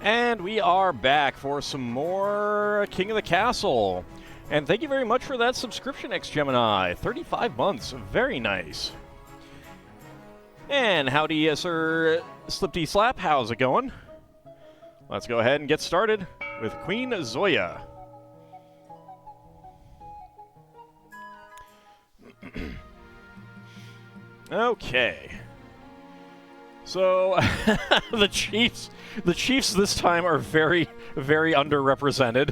And we are back for some more King of the Castle. And thank you very much for that subscription, X-Gemini. 35 months. Very nice. And howdy, Sir Slipty Slap. How's it going? Let's go ahead and get started with Queen Zoya. Okay. So, the Chiefs this time are very, very underrepresented.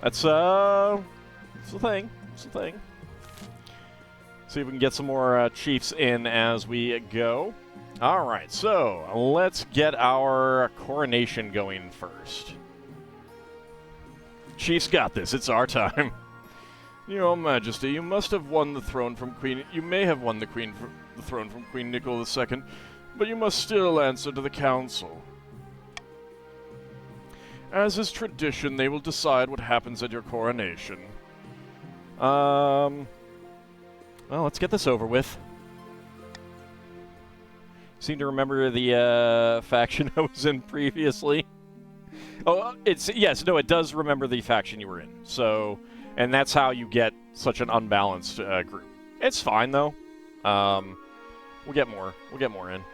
It's the thing. It's the thing. See if we can get some more Chiefs in as we go. All right, so let's get our coronation going first. Chiefs got this. It's our time. Your Majesty, you must have won the throne from Queen. You may have won the throne from Queen Nicole II, but you must still answer to the Council. As is tradition, they will decide what happens at your coronation. Well, let's get this over with. Seem to remember the faction I was in previously. Oh, it does remember the faction you were in. So, and that's how you get such an unbalanced group. It's fine though. We'll get more. We'll get more in.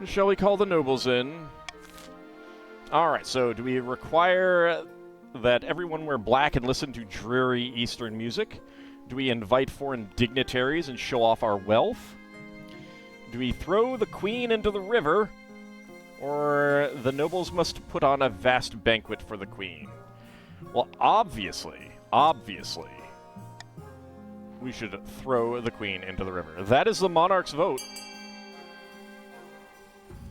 Shall we call the nobles in? Alright, so do we require that everyone wear black and listen to dreary Eastern music? Do we invite foreign dignitaries and show off our wealth? Do we throw the queen into the river? Or the nobles must put on a vast banquet for the queen? Well, obviously, we should throw the queen into the river. That is the monarch's vote.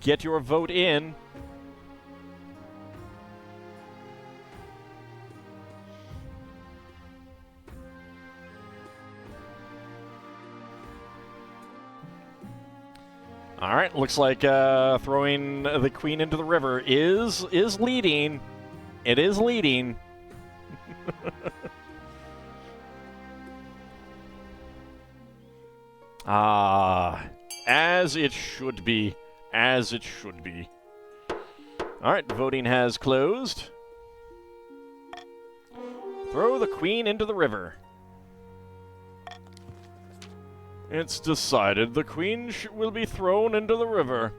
Get your vote in. All right, looks like throwing the queen into the river is leading. It is leading. As it should be. As it should be. Alright, voting has closed. Throw the queen into the river. It's decided. The queen will be thrown into the river.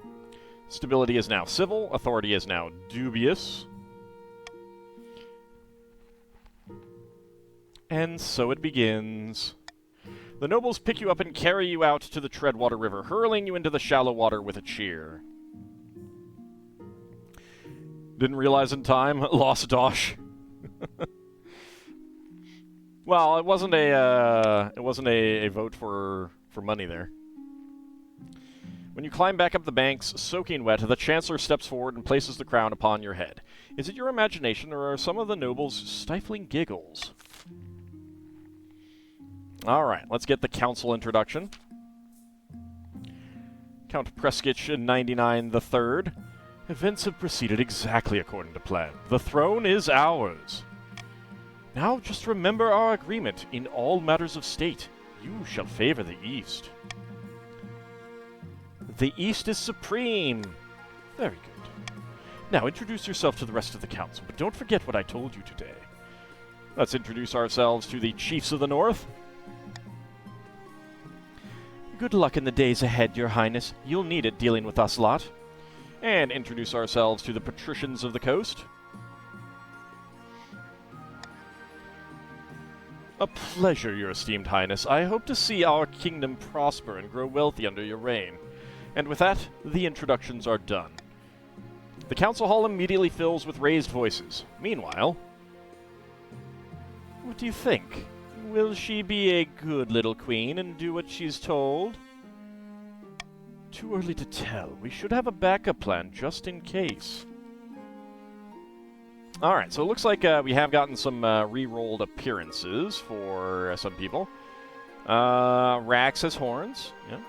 Stability is now civil. Authority is now dubious. And so it begins. The nobles pick you up and carry you out to the Treadwater River, hurling you into the shallow water with a cheer. Didn't realize in time. Lost Dosh. Well, it wasn't a vote for money there. When you climb back up the banks, soaking wet, the Chancellor steps forward and places the crown upon your head. Is it your imagination, or are some of the nobles stifling giggles? Alright, let's get the council introduction. Count Preskich 99 III. Events have proceeded exactly according to plan. The throne is ours. Now just remember our agreement. In all matters of state, you shall favor the East. The East is supreme. Very good. Now introduce yourself to the rest of the council, but don't forget what I told you today. Let's introduce ourselves to the Chiefs of the North. Good luck in the days ahead, Your Highness. You'll need it dealing with us lot. And introduce ourselves to the Patricians of the Coast. A pleasure, Your Esteemed Highness. I hope to see our kingdom prosper and grow wealthy under your reign. And with that, the introductions are done. The council hall immediately fills with raised voices. Meanwhile, what do you think? Will she be a good little queen and do what she's told? Too early to tell. We should have a backup plan just in case. Alright, so it looks like we have gotten some re-rolled appearances for some people. Rax has horns. Yeah.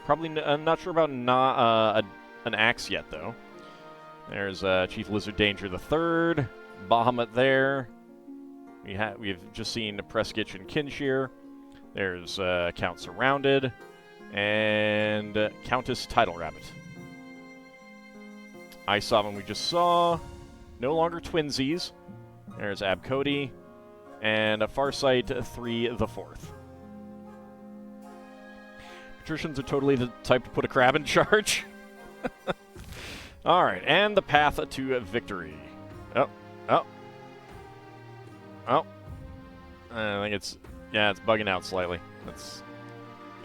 Probably not sure about an axe yet, though. There's Chief Lizard Danger III. Bahamut there. We've just seen Preskich and Kinshir. There's Count Surrounded. And Countess Title Rabbit. Isovan we just saw. No longer twinsies. There's Abcody. And a Farsight 3 the 4th. Patricians are totally the type to put a crab in charge. Alright, and the path to victory. Oh. I think it's... Yeah, it's bugging out slightly. Let's...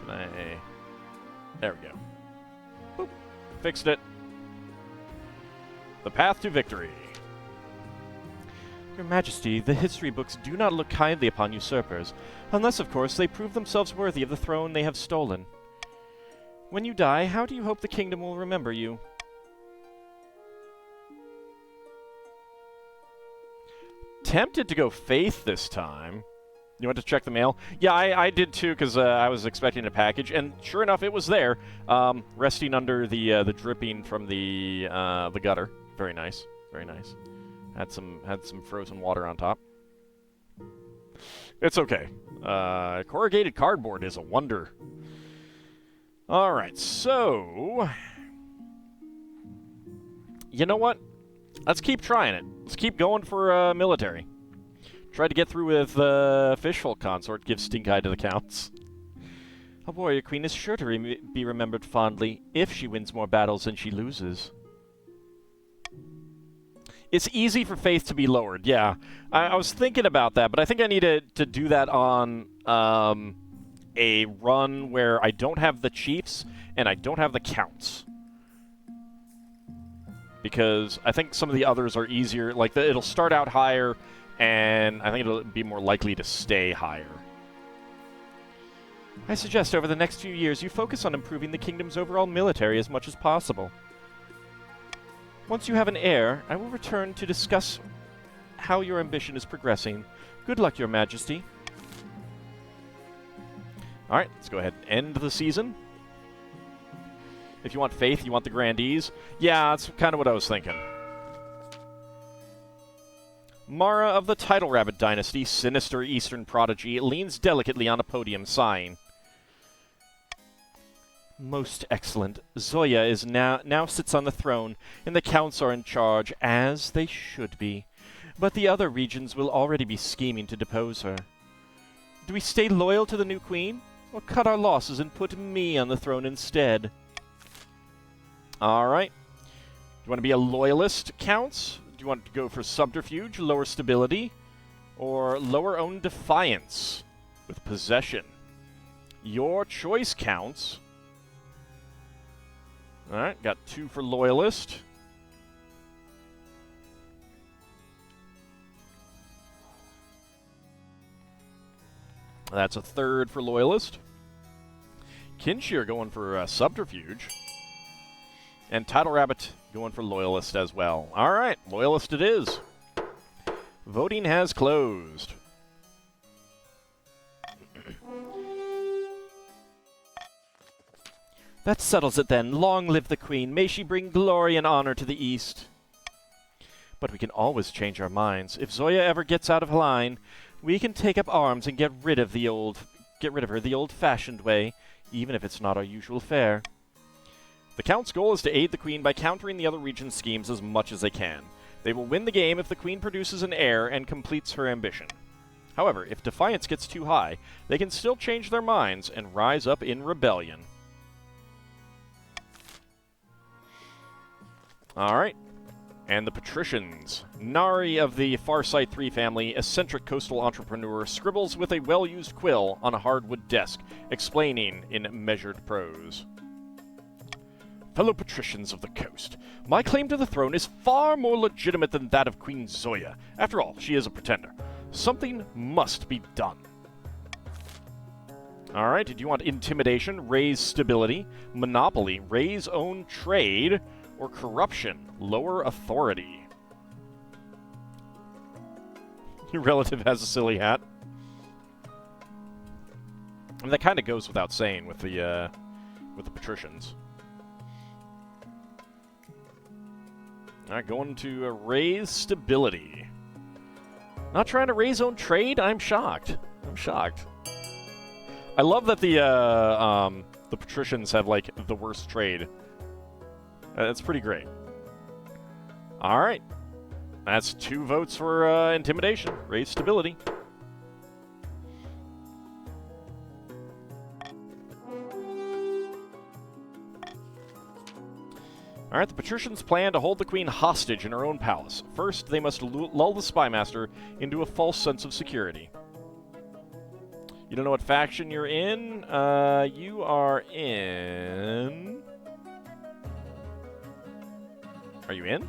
Can I... There we go. Boop. Fixed it. The path to victory. Your Majesty, the history books do not look kindly upon usurpers, unless, of course, they prove themselves worthy of the throne they have stolen. When you die, how do you hope the kingdom will remember you? Tempted to go Faith this time. You want to check the mail? Yeah, I did too, because I was expecting a package, and sure enough, it was there, resting under the dripping from the gutter. Very nice, very nice. Had some frozen water on top. It's okay. Corrugated cardboard is a wonder. All right, so you know what? Let's keep trying it. Let's keep going for military. Try to get through with Fishfolk Consort. Give stink eye to the counts. A warrior queen is sure to be remembered fondly if she wins more battles than she loses. It's easy for faith to be lowered, yeah. I was thinking about that, but I think I need to do that on a run where I don't have the chiefs and I don't have the counts. Because I think some of the others are easier. Like, it'll start out higher, and I think it'll be more likely to stay higher. I suggest over the next few years you focus on improving the kingdom's overall military as much as possible. Once you have an heir, I will return to discuss how your ambition is progressing. Good luck, Your Majesty. Alright, let's go ahead and end the season. If you want faith, you want the grandees. Yeah, that's kind of what I was thinking. Mara of the Title Rabbit Dynasty, sinister eastern prodigy, leans delicately on a podium, sighing. Most excellent. Zoya is now sits on the throne, and the counts are in charge, as they should be. But the other regions will already be scheming to depose her. Do we stay loyal to the new queen, or cut our losses and put me on the throne instead? Alright. Do you want to be a loyalist, counts? Do you want to go for subterfuge, lower stability, or lower own defiance with possession? Your choice, counts. Alright, got 2 for loyalist. That's a 3rd for loyalist. Kinshir going for subterfuge. And Title Rabbit going for loyalist as well. Alright, loyalist it is. Voting has closed. That settles it then. Long live the queen. May she bring glory and honor to the east. But we can always change our minds. If Zoya ever gets out of line, we can take up arms and get rid of her the old-fashioned way, even if it's not our usual fare. The Count's goal is to aid the Queen by countering the other region's schemes as much as they can. They will win the game if the Queen produces an heir and completes her ambition. However, if defiance gets too high, they can still change their minds and rise up in rebellion. Alright. And the Patricians. Nari of the Farsight 3 family, eccentric coastal entrepreneur, scribbles with a well-used quill on a hardwood desk, explaining in measured prose. Fellow patricians of the coast, my claim to the throne is far more legitimate than that of Queen Zoya. After all, she is a pretender. Something must be done. Alright, did you want intimidation, raise stability, monopoly, raise own trade, or corruption, lower authority? Your relative has a silly hat. I mean, that kind of goes without saying with the patricians. Alright, going to raise stability. Not trying to raise own trade? I'm shocked. I'm shocked. I love that the the patricians have, like, the worst trade. That's pretty great. Alright. That's 2 votes for intimidation. Raise stability. Alright, the patricians plan to hold the queen hostage in her own palace. First, they must lull the spymaster into a false sense of security. You don't know what faction you're in? You are in... Are you in?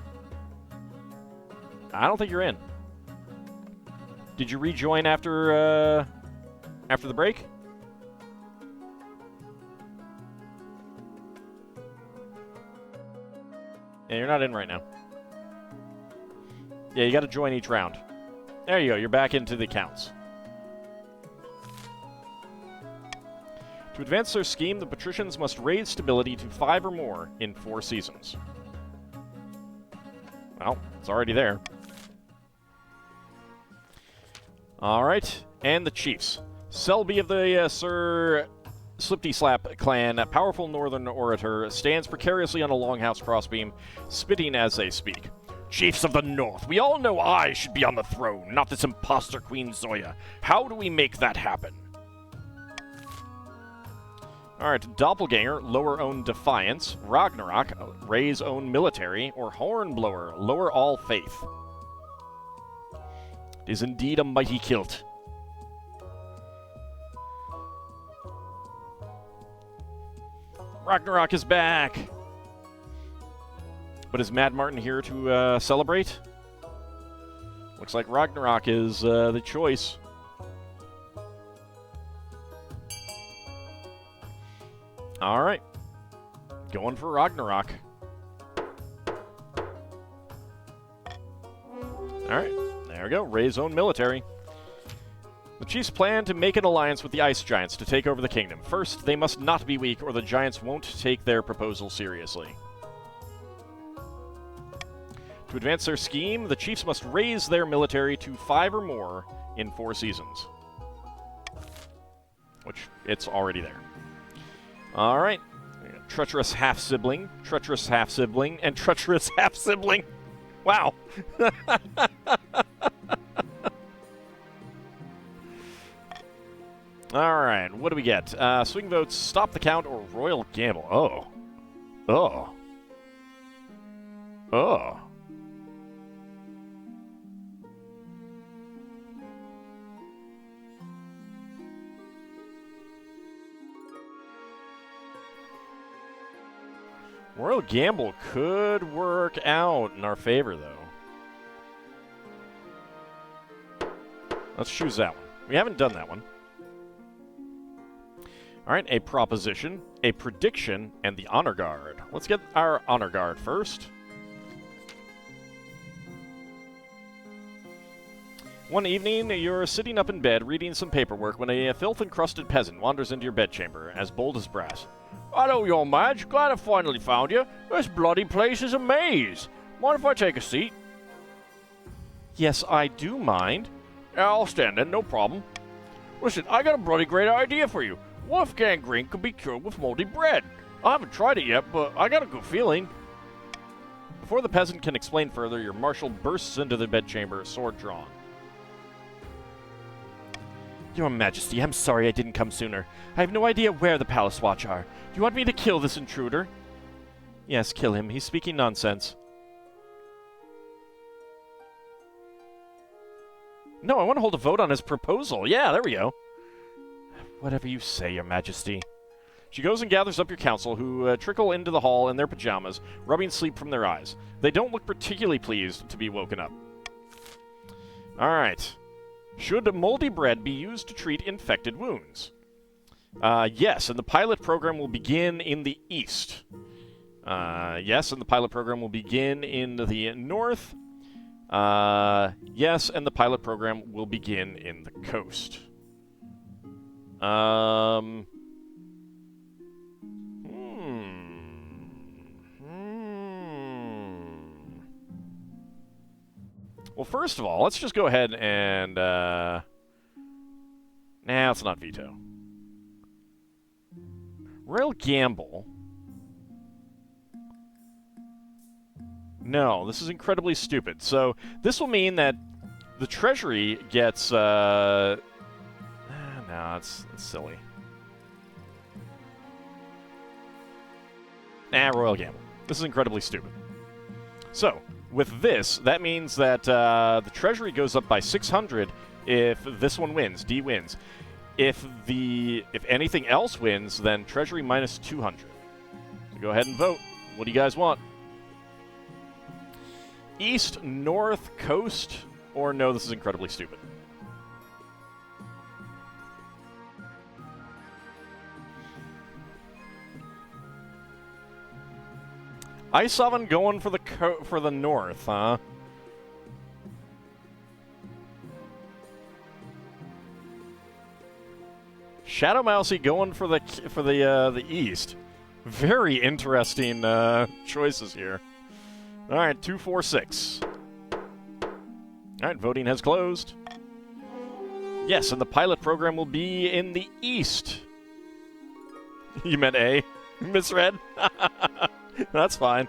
I don't think you're in. Did you rejoin after the break? Yeah, you're not in right now. Yeah, you gotta join each round. There you go, you're back into the accounts. To advance their scheme, the patricians must raise stability to 5 or more in 4 seasons. Well, it's already there. Alright, and the chiefs. Selby of the Sir Slipty Slap clan, a powerful northern orator, stands precariously on a longhouse crossbeam, spitting as they speak. Chiefs of the North, we all know I should be on the throne, not this imposter Queen Zoya. How do we make that happen? Alright, Doppelganger, lower own Defiance. Ragnarok, raise own Military. Or Hornblower, lower all faith. It is indeed a mighty kilt. Ragnarok is back! But is Mad Martin here to celebrate? Looks like Ragnarok is the choice. Alright. Going for Ragnarok. Alright. There we go. Raise own military. The chiefs plan to make an alliance with the ice giants to take over the kingdom. First, they must not be weak, or the giants won't take their proposal seriously. To advance their scheme, the chiefs must raise their military to 5 or more in 4 seasons. Which, it's already there. Alright. Treacherous half-sibling, and treacherous half-sibling. Wow. Alright, what do we get? Swing votes, stop the count, or royal gamble. Oh. Oh. Oh. Royal gamble could work out in our favor, though. Let's choose that one. We haven't done that one. Alright, a proposition, a prediction, and the honor guard. Let's get our honor guard first. One evening, you're sitting up in bed reading some paperwork when a filth-encrusted peasant wanders into your bedchamber, as bold as brass. Hello, your Madge. Glad I finally found you. This bloody place is a maze. Mind if I take a seat? Yes, I do mind. Yeah, I'll stand in, no problem. Listen, I got a bloody great idea for you. What if gangrene could be cured with moldy bread? I haven't tried it yet, but I got a good feeling. Before the peasant can explain further, your marshal bursts into the bedchamber, sword drawn. Your Majesty, I'm sorry I didn't come sooner. I have no idea where the Palace Watch are. Do you want me to kill this intruder? Yes, kill him. He's speaking nonsense. No, I want to hold a vote on his proposal. Yeah, there we go. Whatever you say, Your Majesty. She goes and gathers up your council, who trickle into the hall in their pajamas, rubbing sleep from their eyes. They don't look particularly pleased to be woken up. Alright. Should moldy bread be used to treat infected wounds? Yes, and the pilot program will begin in the east. Yes, and the pilot program will begin in the north. Yes, and the pilot program will begin in the coast. Well, first of all, let's just go ahead and, nah, let's not veto. Royal gamble. No, this is incredibly stupid. So this will mean that the treasury gets... no, it's silly. Royal gamble. This is incredibly stupid. So, with this, that means that the treasury goes up by 600 if this one wins, D wins. If anything else wins, then treasury minus 200. So go ahead and vote. What do you guys want? East, north, coast, or no, this is incredibly stupid. Isovan going for the north, huh? Shadow Mousy going for the east. Very interesting choices here. All right, 2, 4, 6. All right, voting has closed. Yes, and the pilot program will be in the east. You meant A? Misread? That's fine.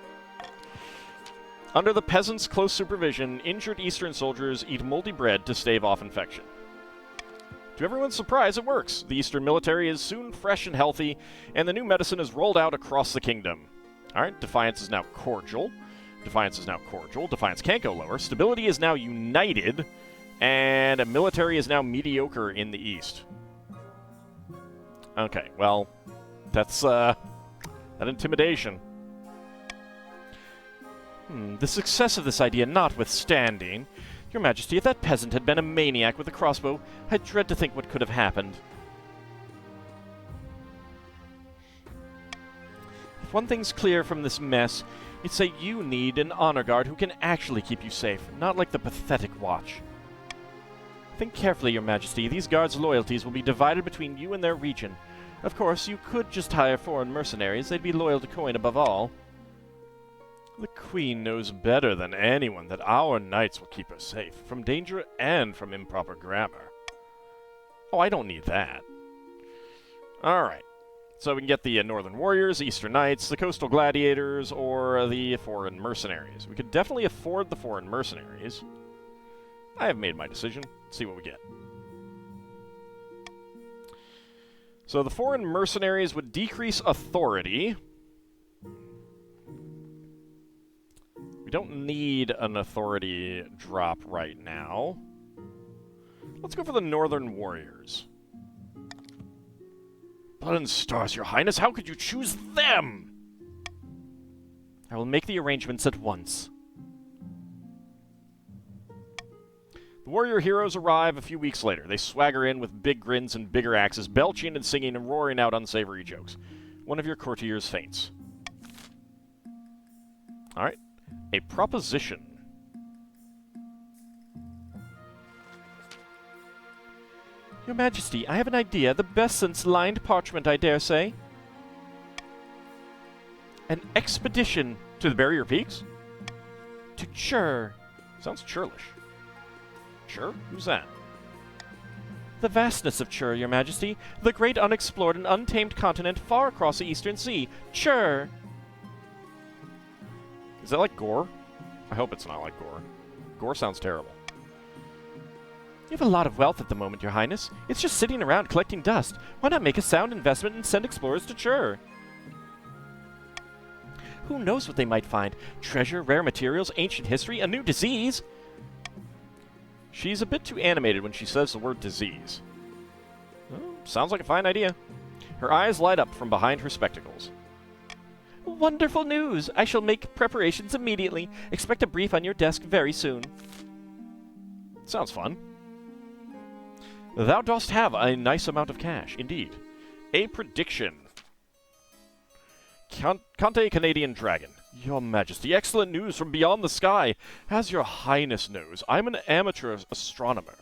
Under the peasants' close supervision, injured Eastern soldiers eat moldy bread to stave off infection. To everyone's surprise, it works. The Eastern military is soon fresh and healthy, and the new medicine is rolled out across the kingdom. Alright, Defiance is now cordial. Defiance can't go lower. Stability is now united, and military is now mediocre in the East. Okay, well, that's, that intimidation. The success of this idea notwithstanding, Your Majesty, if that peasant had been a maniac with a crossbow, I dread to think what could have happened. If one thing's clear from this mess, it's that you need an honor guard who can actually keep you safe, not like the pathetic watch. Think carefully, Your Majesty. These guards' loyalties will be divided between you and their region. Of course, you could just hire foreign mercenaries. They'd be loyal to coin above all. The Queen knows better than anyone that our knights will keep her safe, from danger and from improper grammar. Oh, I don't need that. Alright. So we can get the Northern Warriors, Eastern Knights, the Coastal Gladiators, or the Foreign Mercenaries. We could definitely afford the Foreign Mercenaries. I have made my decision. Let's see what we get. So the Foreign Mercenaries would decrease authority. We don't need an authority drop right now. Let's go for the Northern Warriors. Blood and stars, Your Highness, how could you choose them? I will make the arrangements at once. The warrior heroes arrive a few weeks later. They swagger in with big grins and bigger axes, belching and singing and roaring out unsavory jokes. One of your courtiers faints. Alright. A proposition. Your Majesty, I have an idea, the best since lined parchment, I dare say. An expedition to the Barrier Peaks? To Chur. Sounds churlish. Chur? Who's that? The vastness of Chur, Your Majesty. The great unexplored and untamed continent far across the Eastern Sea. Chur! Is that like Gore? I hope it's not like Gore. Gore sounds terrible. You have a lot of wealth at the moment, Your Highness. It's just sitting around collecting dust. Why not make a sound investment and send explorers to Chur? Who knows what they might find? Treasure, rare materials, ancient history, a new disease? She's a bit too animated when she says the word disease. Well, sounds like a fine idea. Her eyes light up from behind her spectacles. Wonderful news! I shall make preparations immediately. Expect a brief on your desk very soon. Sounds fun. Thou dost have a nice amount of cash, indeed. A prediction. Conte Canadian Dragon. Your Majesty, excellent news from beyond the sky. As your Highness knows, I'm an amateur astronomer.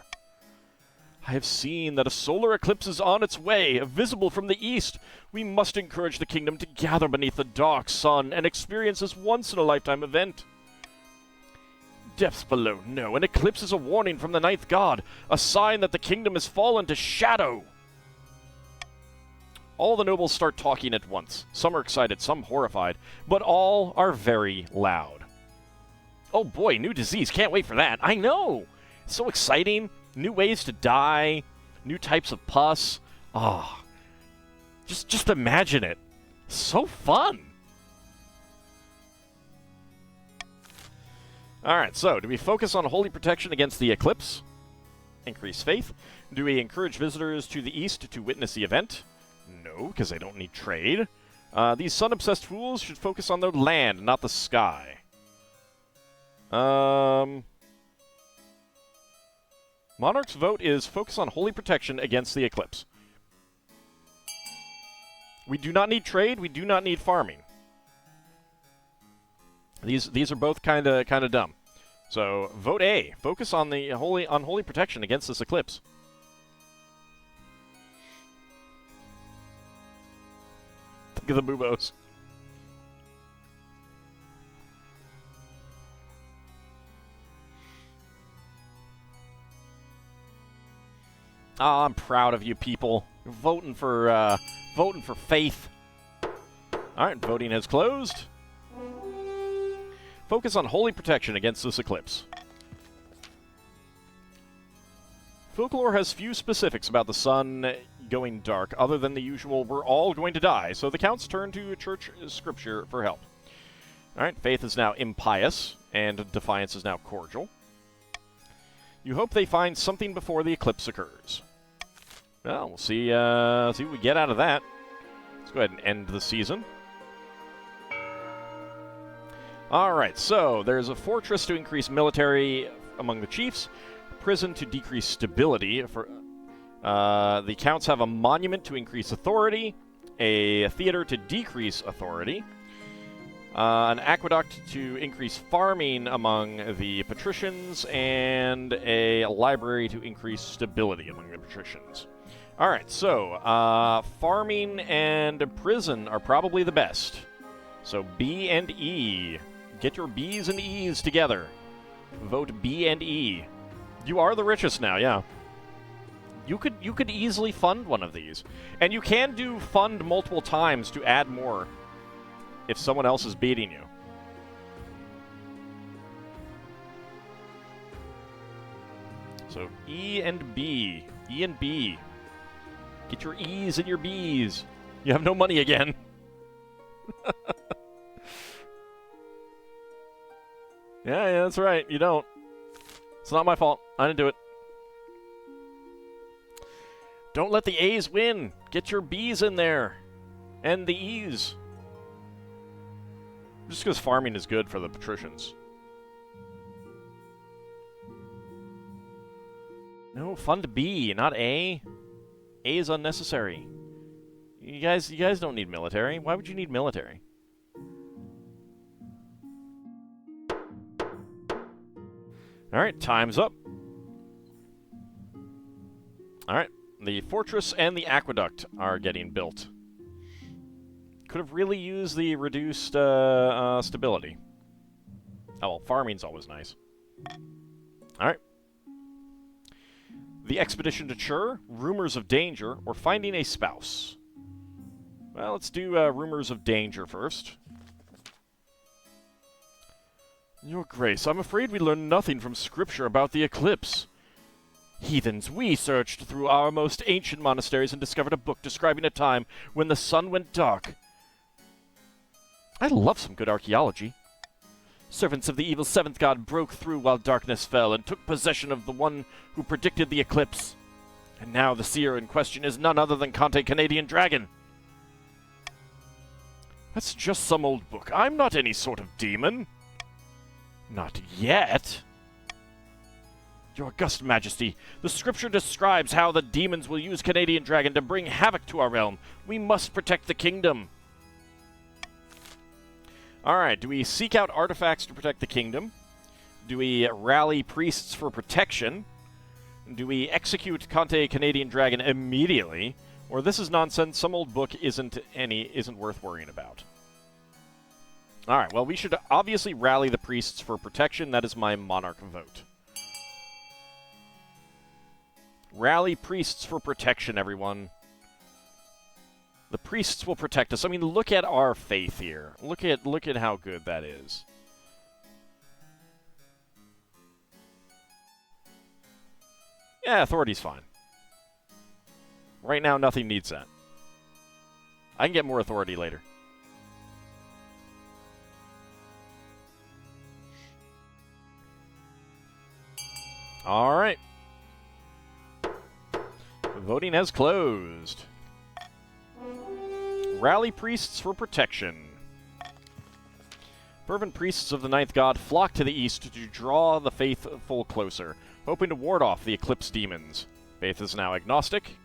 I have seen that a solar eclipse is on its way, visible from the east. We must encourage the kingdom to gather beneath the dark sun and experience this once-in-a-lifetime event. Depths below, no. An eclipse is a warning from the ninth god, a sign that the kingdom has fallen to shadow. All the nobles start talking at once. Some are excited, some horrified, but all are very loud. Oh boy, new disease. Can't wait for that. I know! It's so exciting. New ways to die. New types of pus. Ah. Just imagine it. So fun! Alright, so, do we focus on holy protection against the eclipse? Increase faith. Do we encourage visitors to the east to witness the event? No, because they don't need trade. These sun-obsessed fools should focus on their land, not the sky. Monarch's vote is focus on holy protection against the eclipse. We do not need trade, we do not need farming. These are both kind of dumb. So vote A. Focus on the holy protection against this eclipse. Think of the boobos. Oh, I'm proud of you people. You're voting for faith. All right, voting has closed. Focus on holy protection against this eclipse. Folklore has few specifics about the sun going dark, other than the usual, we're all going to die, so the counts turn to church scripture for help. Alright, faith is now impious, and defiance is now cordial. You hope they find something before the eclipse occurs. Well, we'll see what we get out of that. Let's go ahead and end the season. Alright, so there's a fortress to increase military among the chiefs, prison to decrease stability. The counts have a monument to increase authority, a theater to decrease authority, an aqueduct to increase farming among the patricians, and a library to increase stability among the patricians. Alright, so farming and prison are probably the best. So B and E. Get your B's and E's together. Vote B and E. You are the richest now, yeah. You could easily fund one of these. And you can do fund multiple times to add more if someone else is beating you. So E and B. E and B. Get your E's and your B's. You have no money again. Yeah, that's right. You don't. It's not my fault. I didn't do it. Don't let the A's win. Get your B's in there. And the E's. Just because farming is good for the patricians. No, fund B, not A. A is unnecessary. You guys don't need military. Why would you need military? Alright, time's up. Alright, the fortress and the aqueduct are getting built. Could have really used the reduced stability. Oh, well, farming's always nice. Alright. The expedition to Chur, rumors of danger, or finding a spouse. Well, let's do rumors of danger first. Your Grace, I'm afraid we learned nothing from Scripture about the eclipse. Heathens, we searched through our most ancient monasteries and discovered a book describing a time when the sun went dark. I love some good archaeology. Servants of the evil seventh god broke through while darkness fell and took possession of the one who predicted the eclipse. And now the seer in question is none other than Conte Canadian Dragon. That's just some old book. I'm not any sort of demon. Not yet. Your August Majesty, the scripture describes how the demons will use Canadian Dragon to bring havoc to our realm. We must protect the kingdom. Alright, do we seek out artifacts to protect the kingdom? Do we rally priests for protection? Do we execute Conte Canadian Dragon immediately? Or this is nonsense, some old book isn't worth worrying about. Alright, well, we should obviously rally the priests for protection. That is my monarch vote. Rally priests for protection, everyone. The priests will protect us. I mean, look at our faith here. Look at how good that is. Yeah, authority's fine. Right now, nothing needs that. I can get more authority later. All right. Voting has closed. Rally priests for protection. Fervent priests of the Ninth God flock to the east to draw the faithful closer, hoping to ward off the Eclipse demons. Faith is now agnostic.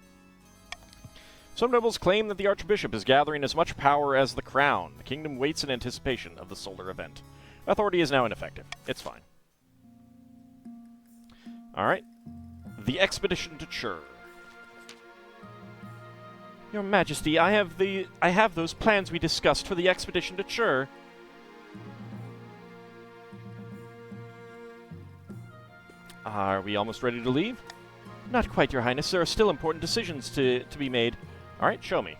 Some nobles claim that the Archbishop is gathering as much power as the Crown. The kingdom waits in anticipation of the solar event. Authority is now ineffective. It's fine. Alright. The expedition to Chur. Your Majesty, I have those plans we discussed for the expedition to Chur. Are we almost ready to leave? Not quite, Your Highness. There are still important decisions to be made. Alright, show me.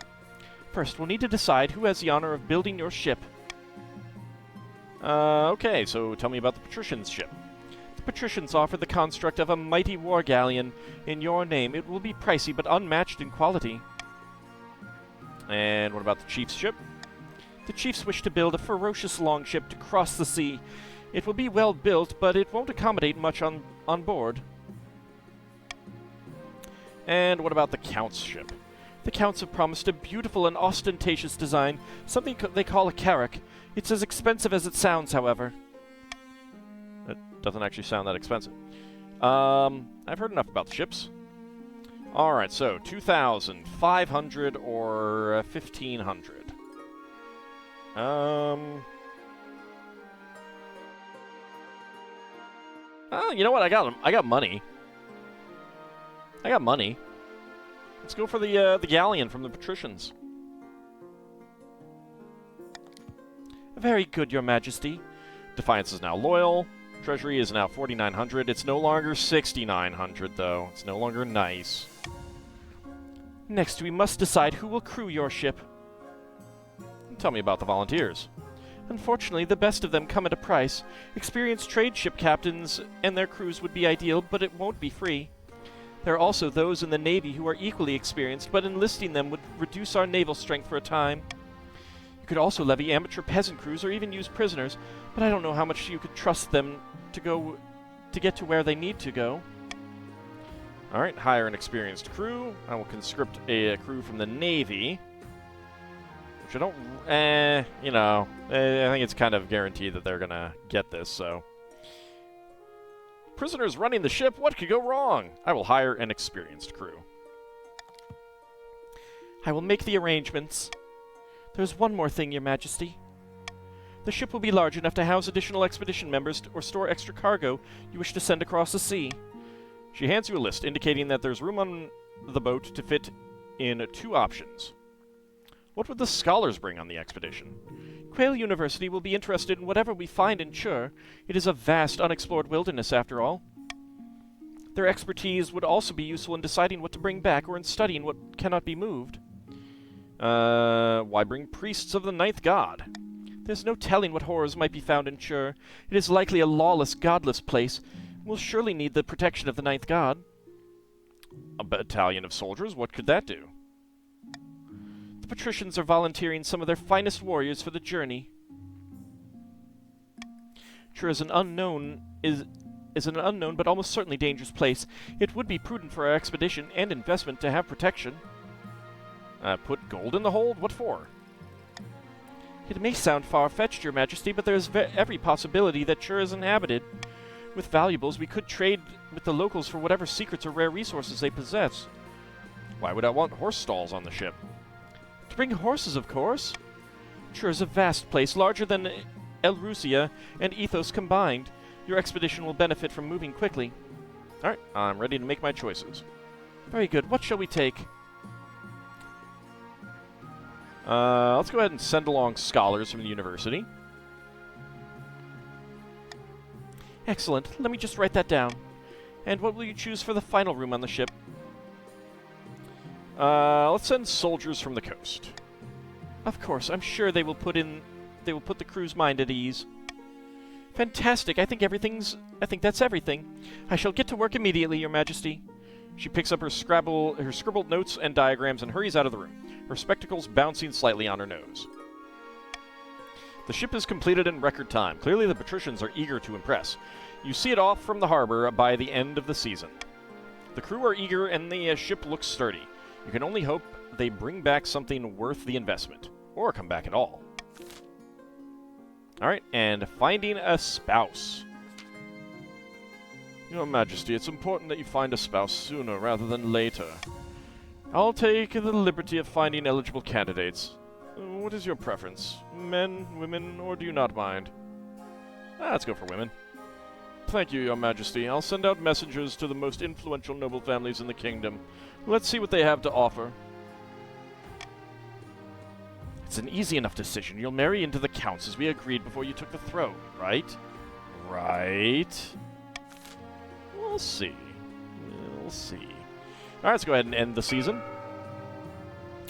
First, we'll need to decide who has the honor of building your ship. Okay, so tell me about the Patricians' ship. The Patricians offer the construct of a mighty war galleon in your name. It will be pricey, but unmatched in quality. And what about the Chief's ship? The Chiefs wish to build a ferocious longship to cross the sea. It will be well built, but it won't accommodate much on board. And what about the Count's ship? The Counts have promised a beautiful and ostentatious design, something they call a carrack. It's as expensive as it sounds, however. It doesn't actually sound that expensive. I've heard enough about the ships. Alright, so 2,500 or 1,500. You know what? I got money. I got money. Let's go for the galleon from the Patricians. Very good, Your Majesty. Defiance is now loyal. Treasury is now 4,900. It's no longer 6,900, though. It's no longer nice. Next, we must decide who will crew your ship. Tell me about the volunteers. Unfortunately, the best of them come at a price. Experienced trade ship captains and their crews would be ideal, but it won't be free. There are also those in the Navy who are equally experienced, but enlisting them would reduce our naval strength for a time. You could also levy amateur peasant crews or even use prisoners, but I don't know how much you could trust them to get to where they need to go. Alright, hire an experienced crew. I will conscript a crew from the Navy. Which I don't... I think it's kind of guaranteed that they're gonna get this, so... Prisoners running the ship, what could go wrong? I will hire an experienced crew. I will make the arrangements. There's one more thing, Your Majesty. The ship will be large enough to house additional expedition members or store extra cargo you wish to send across the sea. She hands you a list indicating that there's room on the boat to fit in 2 options. What would the scholars bring on the expedition? Quail University will be interested in whatever we find in Chur. It is a vast, unexplored wilderness, after all. Their expertise would also be useful in deciding what to bring back or in studying what cannot be moved. Why bring priests of the Ninth God? There's no telling what horrors might be found in Chur. It is likely a lawless, godless place. We'll surely need the protection of the Ninth God. A battalion of soldiers? What could that do? The Patricians are volunteering some of their finest warriors for the journey. Chur is an unknown but almost certainly dangerous place. It would be prudent for our expedition and investment to have protection. Put gold in the hold? What for? It may sound far-fetched, Your Majesty, but there is every possibility that Chur is inhabited. With valuables, we could trade with the locals for whatever secrets or rare resources they possess. Why would I want horse stalls on the ship? To bring horses, of course. Chur is a vast place, larger than Elrusia and Ethos combined. Your expedition will benefit from moving quickly. Alright, I'm ready to make my choices. Very good. What shall we take? Let's go ahead and send along scholars from the university. Excellent. Let me just write that down. And what will you choose for the final room on the ship? Let's send soldiers from the coast. Of course, I'm sure they will put the crew's mind at ease. Fantastic, I think that's everything. I shall get to work immediately, Your Majesty. She picks up her scribbled notes and diagrams and hurries out of the room, her spectacles bouncing slightly on her nose. The ship is completed in record time. Clearly the patricians are eager to impress. You see it off from the harbor by the end of the season. The crew are eager and the ship looks sturdy. You can only hope they bring back something worth the investment, or come back at all. Alright, and finding a spouse. Your Majesty, it's important that you find a spouse sooner rather than later. I'll take the liberty of finding eligible candidates. What is your preference? Men, women, or do you not mind? Let's go for women. Thank you, Your Majesty. I'll send out messengers to the most influential noble families in the kingdom. Let's see what they have to offer. It's an easy enough decision. You'll marry into the counts as we agreed before you took the throne, right? Right? We'll see. We'll see. Alright, let's go ahead and end the season.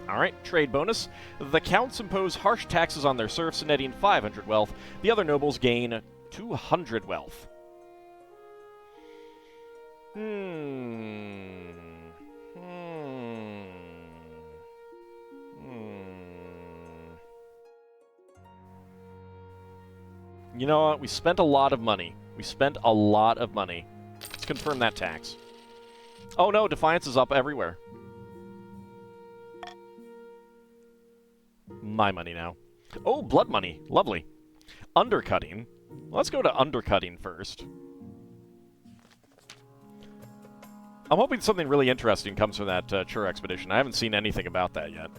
Alright, trade bonus. The counts impose harsh taxes on their serfs, netting 500 wealth. The other nobles gain 200 wealth. You know what? We spent a lot of money. Let's confirm that tax. Oh no, defiance is up everywhere. My money now. Oh, blood money. Lovely. Undercutting. Let's go to undercutting first. I'm hoping something really interesting comes from that Chur expedition. I haven't seen anything about that yet.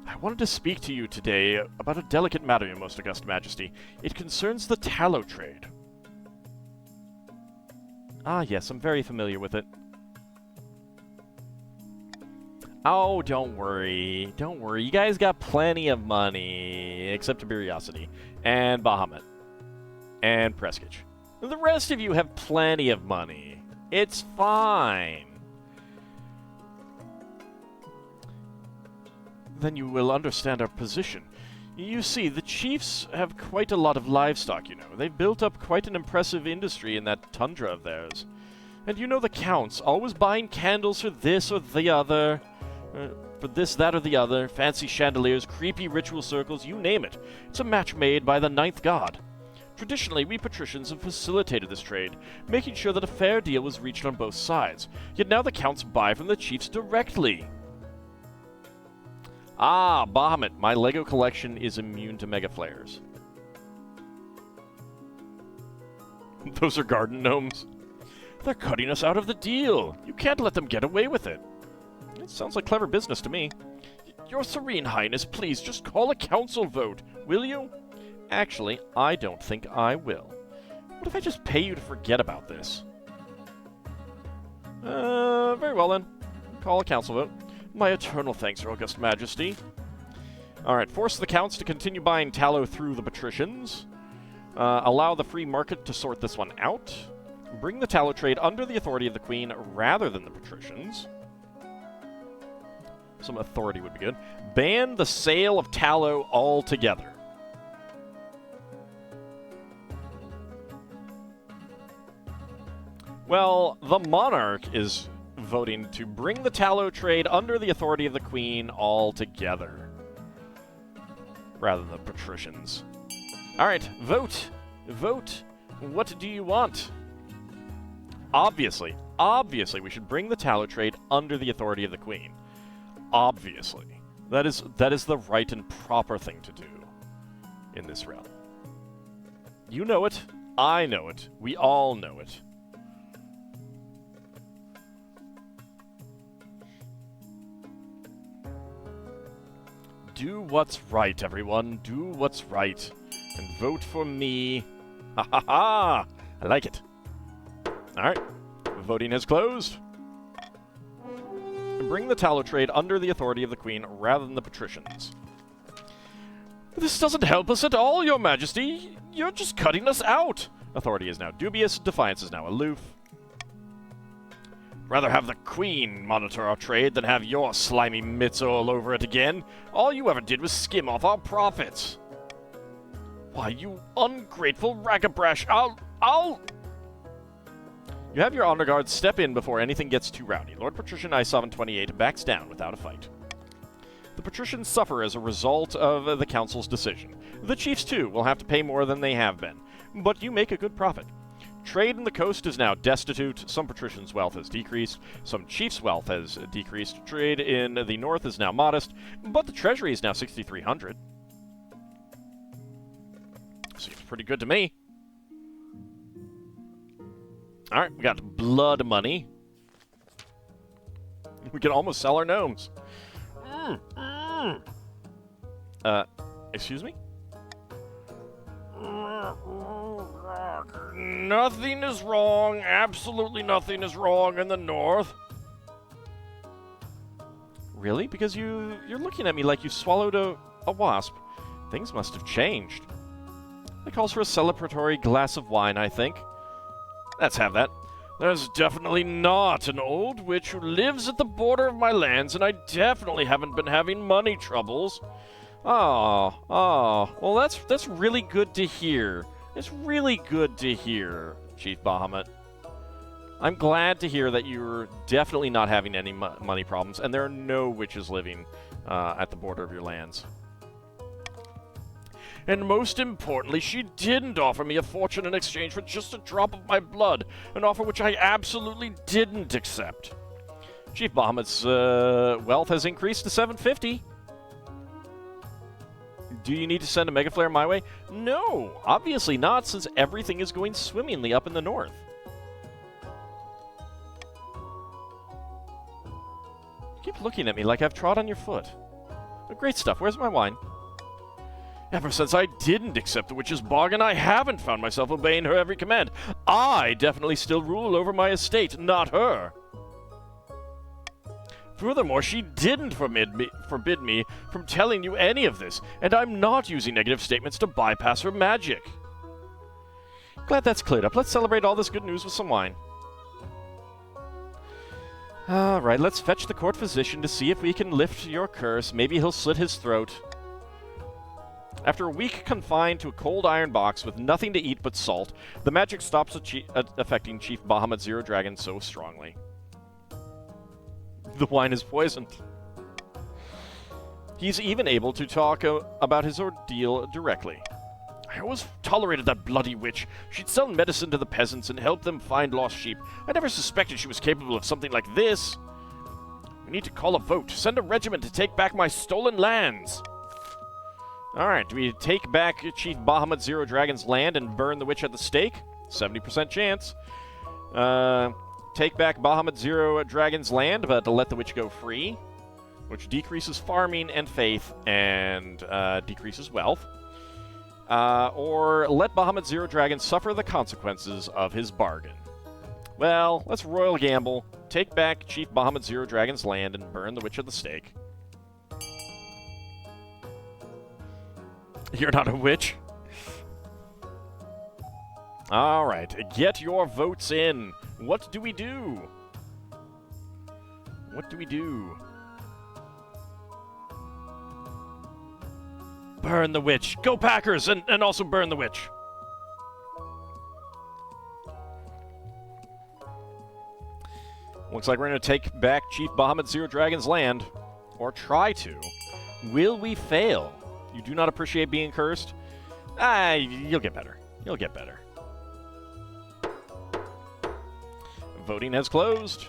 I wanted to speak to you today about a delicate matter, Your Most August Majesty. It concerns the tallow trade. Ah, yes, I'm very familiar with it. Oh, don't worry. Don't worry. You guys got plenty of money, except Tiberiosity, and Bahamut, and Preskich. The rest of you have plenty of money. It's fine. Then you will understand our position. You see, the chiefs have quite a lot of livestock, you know. They've built up quite an impressive industry in that tundra of theirs. And you know the counts, always buying candles for this or the other. For this, that, or the other. Fancy chandeliers, creepy ritual circles, you name it. It's a match made by the ninth god. Traditionally, we patricians have facilitated this trade, making sure that a fair deal was reached on both sides. Yet now the counts buy from the chiefs directly. Ah, Bahamut, my LEGO collection is immune to mega flares. Those are garden gnomes. They're cutting us out of the deal. You can't let them get away with it. It sounds like clever business to me. Your Serene Highness, please just call a council vote, will you? Actually, I don't think I will. What if I just pay you to forget about this? Very well then. Call a council vote. My eternal thanks, Your August Majesty. Alright, force the counts to continue buying tallow through the patricians. Allow the free market to sort this one out. Bring the tallow trade under the authority of the queen rather than the patricians. Some authority would be good. Ban the sale of tallow altogether. Well, the monarch is voting to bring the tallow trade under the authority of the queen altogether, rather than the patricians. Alright, vote! Vote! What do you want? Obviously, we should bring the tallow trade under the authority of the queen. Obviously. That is the right and proper thing to do in this realm. You know it. I know it. We all know it. Do what's right, everyone. Do what's right. And vote for me. Ha ha ha! I like it. Alright. Voting has closed. Bring the tallow trade under the authority of the queen rather than the patricians. This doesn't help us at all, Your Majesty. You're just cutting us out. Authority is now dubious. Defiance is now aloof. Rather have the Queen monitor our trade than have your slimy mitts all over it again. All you ever did was skim off our profits. Why, you ungrateful ragabrash, I'll... You have your honor guards step in before anything gets too rowdy. Lord Patrician Isovan 28 backs down without a fight. The patricians suffer as a result of the council's decision. The chiefs, too, will have to pay more than they have been. But you make a good profit. Trade in the coast is now destitute. Some patricians' wealth has decreased. Some chiefs' wealth has decreased. Trade in the north is now modest. But the treasury is now 6,300. Seems pretty good to me. Alright, we got blood money. We can almost sell our gnomes. Excuse me? Nothing is wrong. Absolutely nothing is wrong in the north. Really? Because you're looking at me like you swallowed a wasp. Things must have changed. It calls for a celebratory glass of wine, I think. Let's have that. There's definitely not an old witch who lives at the border of my lands, and I definitely haven't been having money troubles. Well, that's really good to hear. It's really good to hear, Chief Bahamut. I'm glad to hear that you're definitely not having any money problems, and there are no witches living at the border of your lands. And most importantly, she didn't offer me a fortune in exchange for just a drop of my blood, an offer which I absolutely didn't accept. Chief Bahamut's wealth has increased to 750. Do you need to send a Mega Flare my way? No, obviously not, since everything is going swimmingly up in the north. Keep looking at me like I've trod on your foot. Oh, great stuff. Where's my wine? Ever since I didn't accept the witch's bargain, I haven't found myself obeying her every command. I definitely still rule over my estate, not her. Furthermore, she didn't forbid me from telling you any of this, and I'm not using negative statements to bypass her magic. Glad that's cleared up. Let's celebrate all this good news with some wine. Alright, let's fetch the court physician to see if we can lift your curse. Maybe he'll slit his throat. After a week confined to a cold iron box with nothing to eat but salt, the magic stops affecting Chief Bahamut Zero Dragon so strongly. The wine is poisoned. He's even able to talk about his ordeal directly. I always tolerated that bloody witch. She'd sell medicine to the peasants and help them find lost sheep. I never suspected she was capable of something like this. We need to call a vote. Send a regiment to take back my stolen lands. Alright, do we take back Chief Bahamut Zero Dragon's land and burn the witch at the stake? 70% chance. Take back Bahamut Zero Dragon's land, but to let the witch go free, which decreases farming and faith and decreases wealth. Or let Bahamut Zero Dragon suffer the consequences of his bargain. Well, let's royal gamble, take back Chief Bahamut Zero Dragon's land, and burn the witch at the stake. You're not a witch? Alright, get your votes in. What do we do? What do we do? Burn the witch. Go Packers! And also burn the witch. Looks like we're going to take back Chief Bahamut Zero Dragon's land. Or try to. Will we fail? You do not appreciate being cursed? You'll get better. You'll get better. Voting has closed.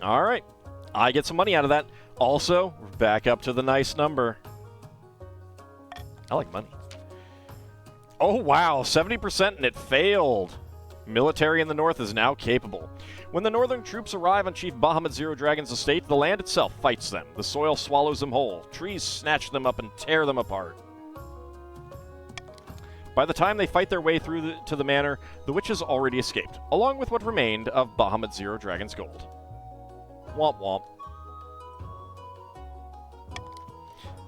Alright. I get some money out of that. Also, we're back up to the nice number. I like money. Oh, wow. 70% and it failed. Military in the north is now capable. When the northern troops arrive on Chief Bahamut Zero Dragon's estate, the land itself fights them. The soil swallows them whole. Trees snatch them up and tear them apart. By the time they fight their way through to the manor, the witch has already escaped, along with what remained of Bahamut Zero Dragon's gold. Womp womp.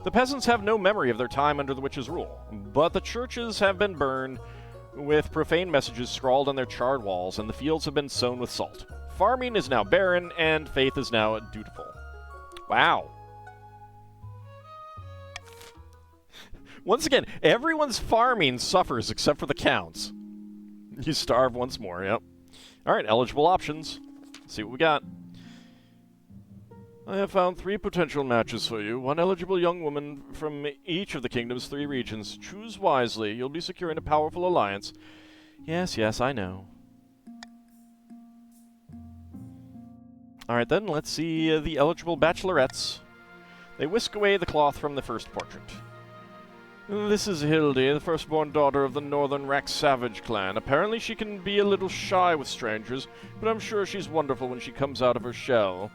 The peasants have no memory of their time under the witch's rule, but the churches have been burned with profane messages scrawled on their charred walls, and the fields have been sown with salt. farming is now barren, and faith is now dutiful. Wow. Once again, everyone's farming suffers except for the counts. You starve once more, yep. Alright, eligible options. Let's see what we got. I have found 3 potential matches for you. 1 eligible young woman from each of the kingdom's 3 regions. Choose wisely. You'll be securing a powerful alliance. Yes, I know. Alright then, let's see the eligible bachelorettes. They whisk away the cloth from the first portrait. This is Hildy, the firstborn daughter of the Northern Rack Savage clan. Apparently she can be a little shy with strangers, but I'm sure she's wonderful when she comes out of her shell.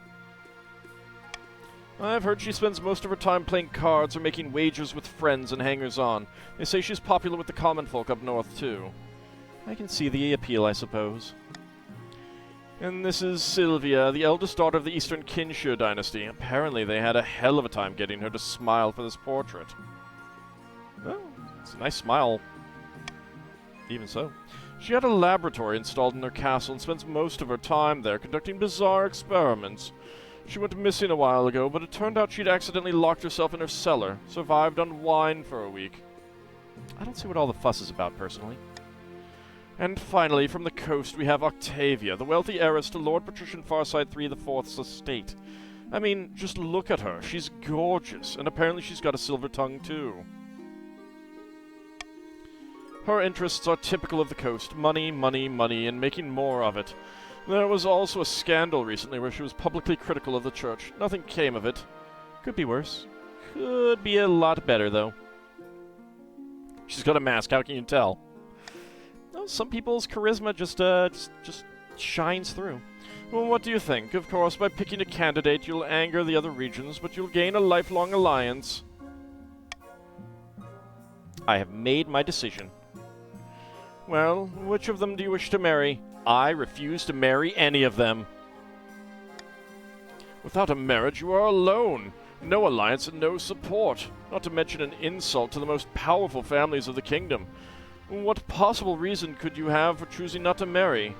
I've heard she spends most of her time playing cards or making wagers with friends and hangers-on. They say she's popular with the common folk up north, too. I can see the appeal, I suppose. And this is Sylvia, the eldest daughter of the Eastern Kinshire dynasty. Apparently they had a hell of a time getting her to smile for this portrait. Well, it's a nice smile. Even so. She had a laboratory installed in her castle and spends most of her time there conducting bizarre experiments. She went missing a while ago, but it turned out she'd accidentally locked herself in her cellar, survived on wine for a week. I don't see what all the fuss is about, personally. And finally, from the coast, we have Octavia, the wealthy heiress to Lord Patrician Farsight III IV's estate. I mean, just look at her. She's gorgeous, and apparently she's got a silver tongue, too. Her interests are typical of the coast. Money, money, money, and making more of it. There was also a scandal recently where she was publicly critical of the church. Nothing came of it. Could be worse. Could be a lot better, though. She's got a mask, how can you tell? Well, some people's charisma just shines through. Well, what do you think? Of course, by picking a candidate, you'll anger the other regions, but you'll gain a lifelong alliance. I have made my decision. Well, which of them do you wish to marry? I refuse to marry any of them. Without a marriage, you are alone. No alliance and no support. Not to mention an insult to the most powerful families of the kingdom. What possible reason could you have for choosing not to marry?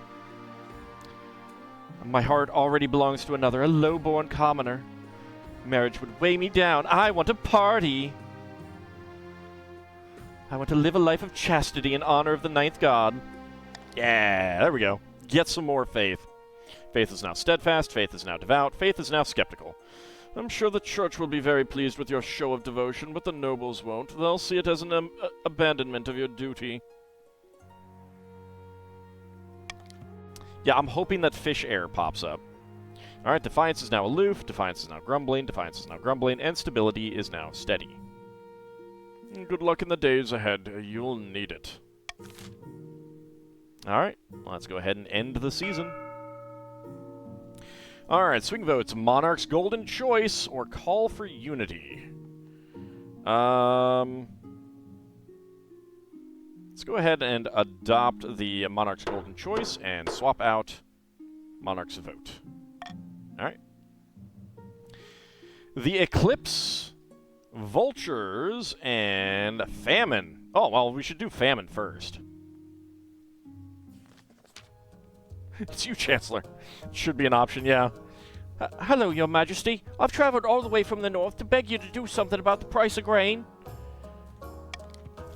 My heart already belongs to another, a low-born commoner. Marriage would weigh me down. I want a party. I want to live a life of chastity in honor of the ninth god. Yeah, there we go. Get some more faith. Faith is now steadfast, faith is now devout, faith is now skeptical. I'm sure the church will be very pleased with your show of devotion, but the nobles won't. They'll see it as an abandonment of your duty. Yeah, I'm hoping that fish air pops up. Alright, defiance is now aloof, defiance is now grumbling, defiance is now grumbling, and stability is now steady. Good luck in the days ahead. You'll need it. Alright, let's go ahead and end the season. Alright, swing votes. Monarch's Golden Choice or Call for Unity. Let's go ahead and adopt the Monarch's Golden Choice and swap out Monarch's Vote. Alright. The Eclipse, Vultures, and Famine. Oh, well, we should do Famine first. It's you, Chancellor. Should be an option, yeah. Hello, Your Majesty. I've traveled all the way from the north to beg you to do something about the price of grain.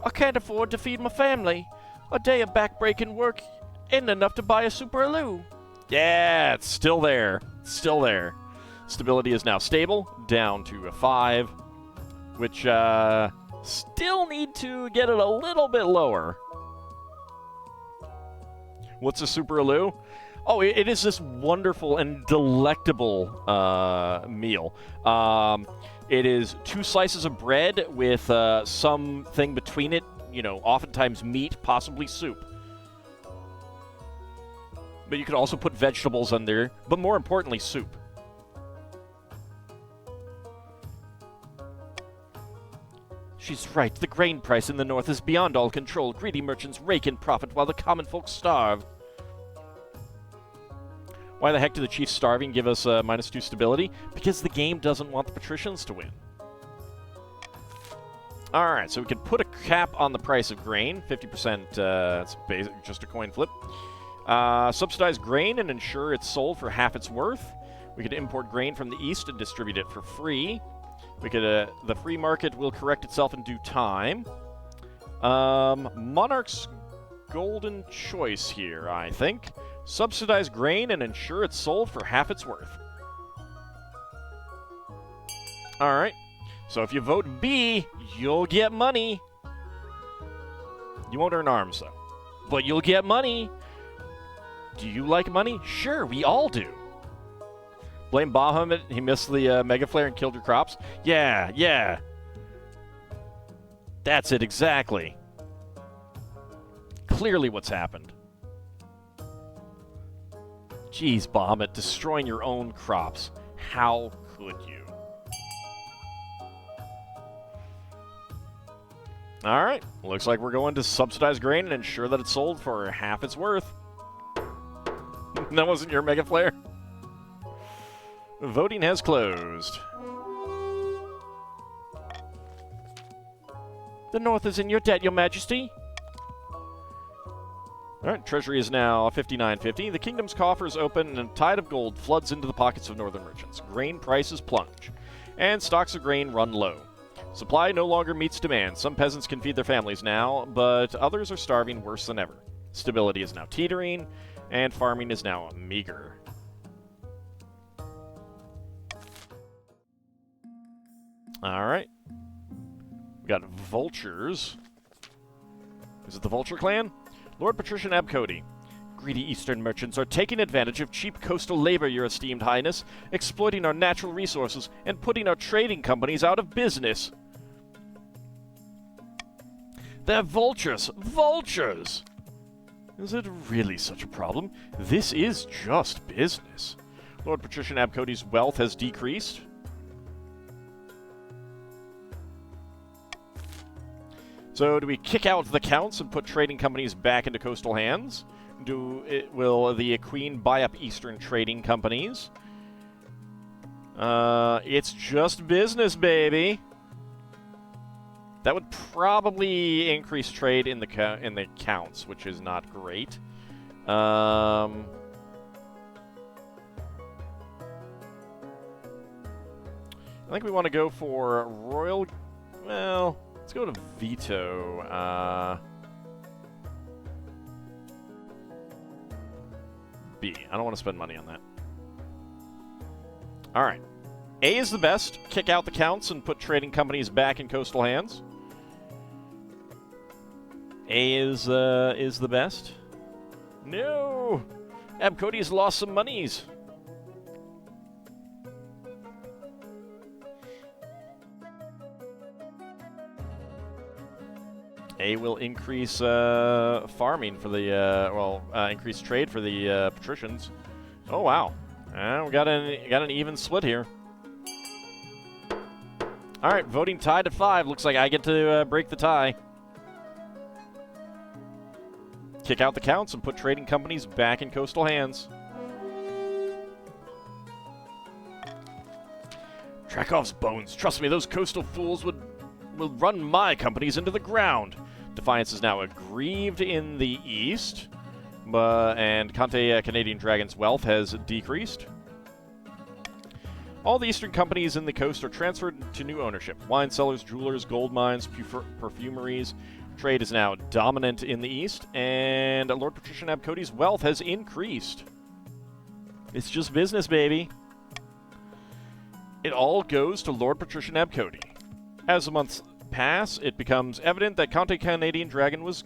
I can't afford to feed my family. A day of back-breaking work isn't enough to buy a Super Aloo. Yeah, it's still there. It's still there. Stability is now stable, down to a 5, which, still need to get it a little bit lower. What's a Super Aloo? Oh, it is this wonderful and delectable meal. It is 2 slices of bread with something between it, you know, oftentimes meat, possibly soup. But you could also put vegetables on there, but more importantly, soup. She's right. The grain price in the north is beyond all control. Greedy merchants rake in profit while the common folk starve. Why the heck do the Chiefs starving give us -2 stability? Because the game doesn't want the patricians to win. Alright, so we can put a cap on the price of grain. 50%, it's just a coin flip. Subsidize grain and ensure it's sold for half its worth. We could import grain from the east and distribute it for free. We could, the free market will correct itself in due time. Monarch's golden choice here, I think. Subsidize grain and ensure it's sold for half its worth. Alright. So if you vote B, you'll get money. You won't earn arms, though. But you'll get money. Do you like money? Sure, we all do. Blame Bahamut. He missed the Mega Flare and killed your crops. Yeah. That's it, exactly. Clearly what's happened. Jeez, Bahamut, destroying your own crops. How could you? Alright, looks like we're going to subsidize grain and ensure that it's sold for half its worth. That wasn't your Mega Flare. Voting has closed. The North is in your debt, Your Majesty. Alright, treasury is now 5950. The kingdom's coffers open and a tide of gold floods into the pockets of northern merchants. Grain prices plunge, and stocks of grain run low. Supply no longer meets demand. Some peasants can feed their families now, but others are starving worse than ever. Stability is now teetering, and farming is now meager. Alright. We got vultures. Is it the Vulture Clan? Lord Patrician Abcody. Greedy eastern merchants are taking advantage of cheap coastal labor, Your Esteemed Highness, exploiting our natural resources and putting our trading companies out of business. They're vultures! Vultures! Is it really such a problem? This is just business. Lord Patrician Abcody's wealth has decreased. So do we kick out the counts and put trading companies back into coastal hands? Will the Queen buy up eastern trading companies? It's just business, baby. That would probably increase trade in the counts, which is not great. I think we want to go for royal. Well, let's go to veto. B. I don't want to spend money on that. Alright. A is the best. Kick out the counts and put trading companies back in coastal hands. A is the best. No! Abcody's lost some monies. A will increase farming for the increase trade for the patricians. Oh wow, we got an even split here. All right, voting tied at 5. Looks like I get to break the tie. Kick out the counts and put trading companies back in coastal hands. Dracov's bones. Trust me, those coastal fools will run my companies into the ground. Defiance is now aggrieved in the east, and Conte Canadian Dragon's wealth has decreased. All the eastern companies in the coast are transferred to new ownership. Wine cellars, jewelers, gold mines, perfumeries. Trade is now dominant in the east, and Lord Patrician Abcody's wealth has increased. It's just business, baby. It all goes to Lord Patrician Abcody. As the months pass, it becomes evident that Conte Canadian Dragon was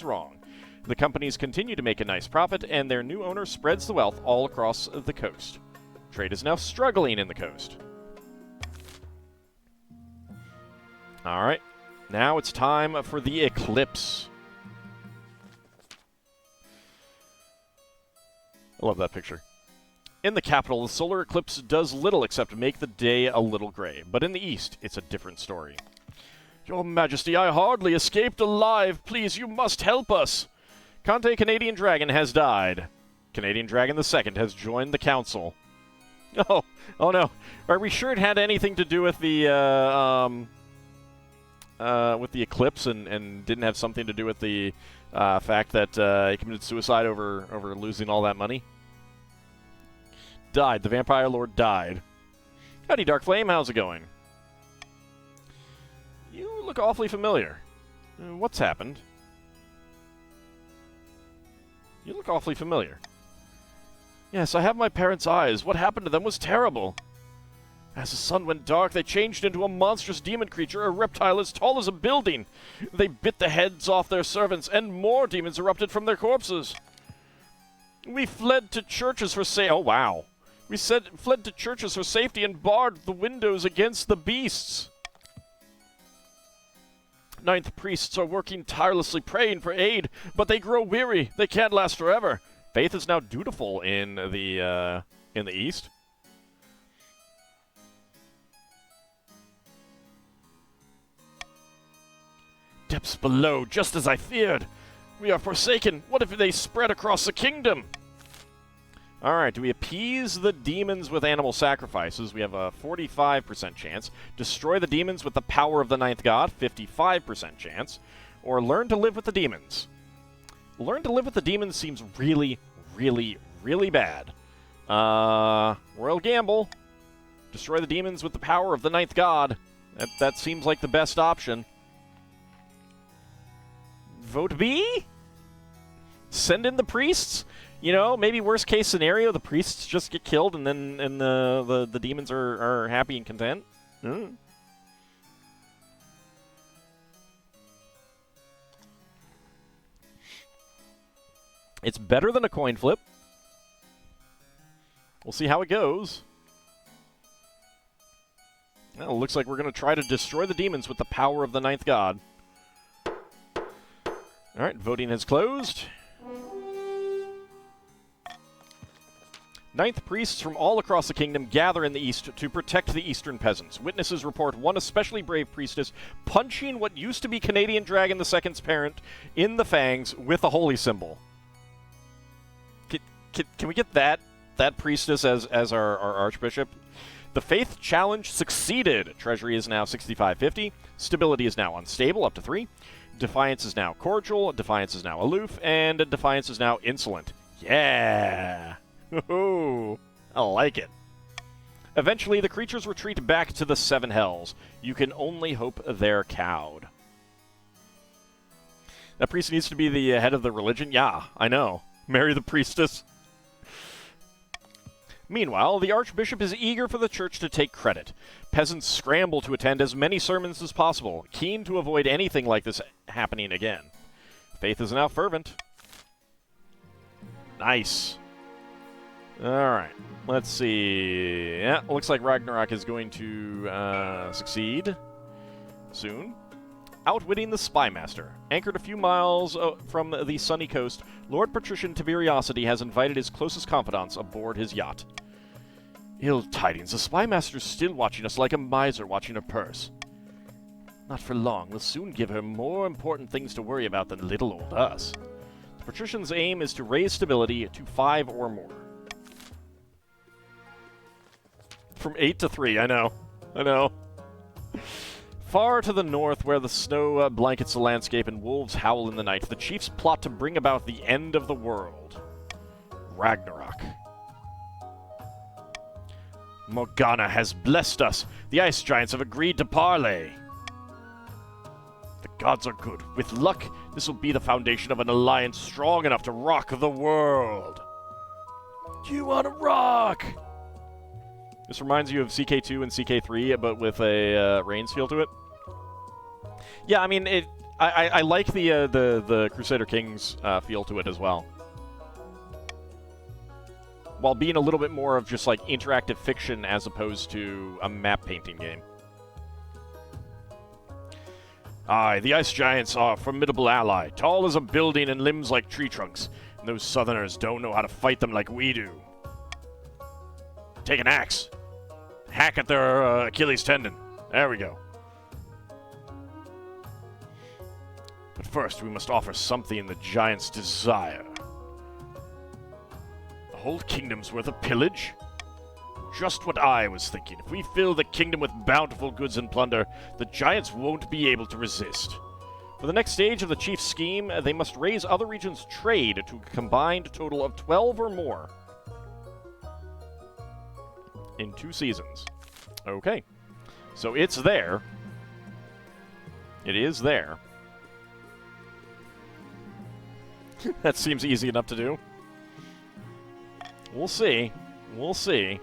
wrong. The companies continue to make a nice profit, and their new owner spreads the wealth all across the coast. Trade is now struggling in the coast. Alright, now it's time for the eclipse. I love that picture. In the capital, the solar eclipse does little except make the day a little gray, but in the east, it's a different story. Your Majesty, I hardly escaped alive. Please, you must help us. Conte Canadian Dragon has died. Canadian Dragon II has joined the council. Oh no. Are we sure it had anything to do with the with the eclipse and didn't have something to do with the fact that he committed suicide over losing all that money? Died. The Vampire Lord died. Howdy, Dark Flame. How's it going? You look awfully familiar. What's happened? You look awfully familiar. Yes, I have my parents' eyes. What happened to them was terrible. As the sun went dark, they changed into a monstrous demon creature, a reptile as tall as a building. They bit the heads off their servants, and more demons erupted from their corpses. We fled to churches for safety. Oh, wow. We fled to churches for safety and barred the windows against the beasts. Ninth priests are working tirelessly, praying for aid, but they grow weary. They can't last forever. Faith is now dutiful in the east. Depths below, just as I feared. We are forsaken. What if they spread across the kingdom? Alright, do we appease the demons with animal sacrifices? We have a 45% chance. Destroy the demons with the power of the ninth god, 55% chance. Or learn to live with the demons. Learn to live with the demons seems really, really, really bad. Royal gamble. Destroy the demons with the power of the ninth god. That seems like the best option. Vote B? Send in the priests? You know, maybe worst case scenario, the priests just get killed and then the demons are happy and content. It's better than a coin flip. We'll see how it goes. Well, it looks like we're going to try to destroy the demons with the power of the ninth god. Alright, voting has closed. Ninth priests from all across the kingdom gather in the east to protect the eastern peasants. Witnesses report one especially brave priestess punching what used to be Canadian Dragon II's parent in the fangs with a holy symbol. Can we get that priestess as our archbishop? The faith challenge succeeded. Treasury is now 6550. Stability is now unstable, up to 3. Defiance is now cordial. Defiance is now aloof. And defiance is now insolent. Yeah! Ooh, I like it. Eventually, the creatures retreat back to the Seven Hells. You can only hope they're cowed. That priest needs to be the head of the religion? Yeah, I know. Marry the priestess. Meanwhile, the archbishop is eager for the church to take credit. Peasants scramble to attend as many sermons as possible, keen to avoid anything like this happening again. Faith is now fervent. Nice. Alright, let's see. Yeah, looks like Ragnarok is going to succeed soon. Outwitting the Spymaster. Anchored a few miles from the sunny coast, Lord Patrician Tiberiosity has invited his closest confidants aboard his yacht. Ill tidings, the Spymaster's still watching us like a miser watching her purse. Not for long, we'll soon give her more important things to worry about than little old us. The Patrician's aim is to raise stability to 5 or more. From 8 to 3, I know. Far to the north, where the snow blankets the landscape and wolves howl in the night, the chiefs plot to bring about the end of the world. Ragnarok. Morgana has blessed us. The ice giants have agreed to parley. The gods are good. With luck, this will be the foundation of an alliance strong enough to rock the world. Do you want to rock? This reminds you of CK2 and CK3, but with a Reigns feel to it. Yeah, I mean, I like the Crusader Kings feel to it as well. While being a little bit more of just like interactive fiction as opposed to a map painting game. Aye, the ice giants are a formidable ally, tall as a building and limbs like tree trunks. And those southerners don't know how to fight them like we do. Take an axe. Hack at their Achilles tendon. There we go. But first, we must offer something the giants desire. The whole kingdom's worth of pillage? Just what I was thinking. If we fill the kingdom with bountiful goods and plunder, the giants won't be able to resist. For the next stage of the chief's scheme, they must raise other regions' trade to a combined total of 12 or more. In 2 seasons. Okay. So it's there. It is there. That seems easy enough to do. We'll see. We'll see.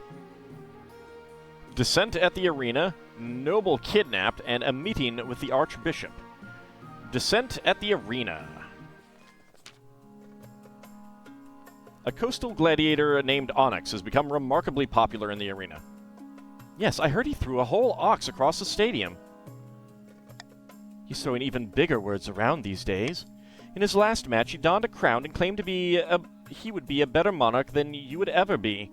Descent at the arena, noble kidnapped, and a meeting with the archbishop. Descent at the arena. A coastal gladiator named Onyx has become remarkably popular in the arena. Yes, I heard he threw a whole ox across the stadium. He's throwing even bigger words around these days. In his last match, he donned a crown and claimed he would be a better monarch than you would ever be.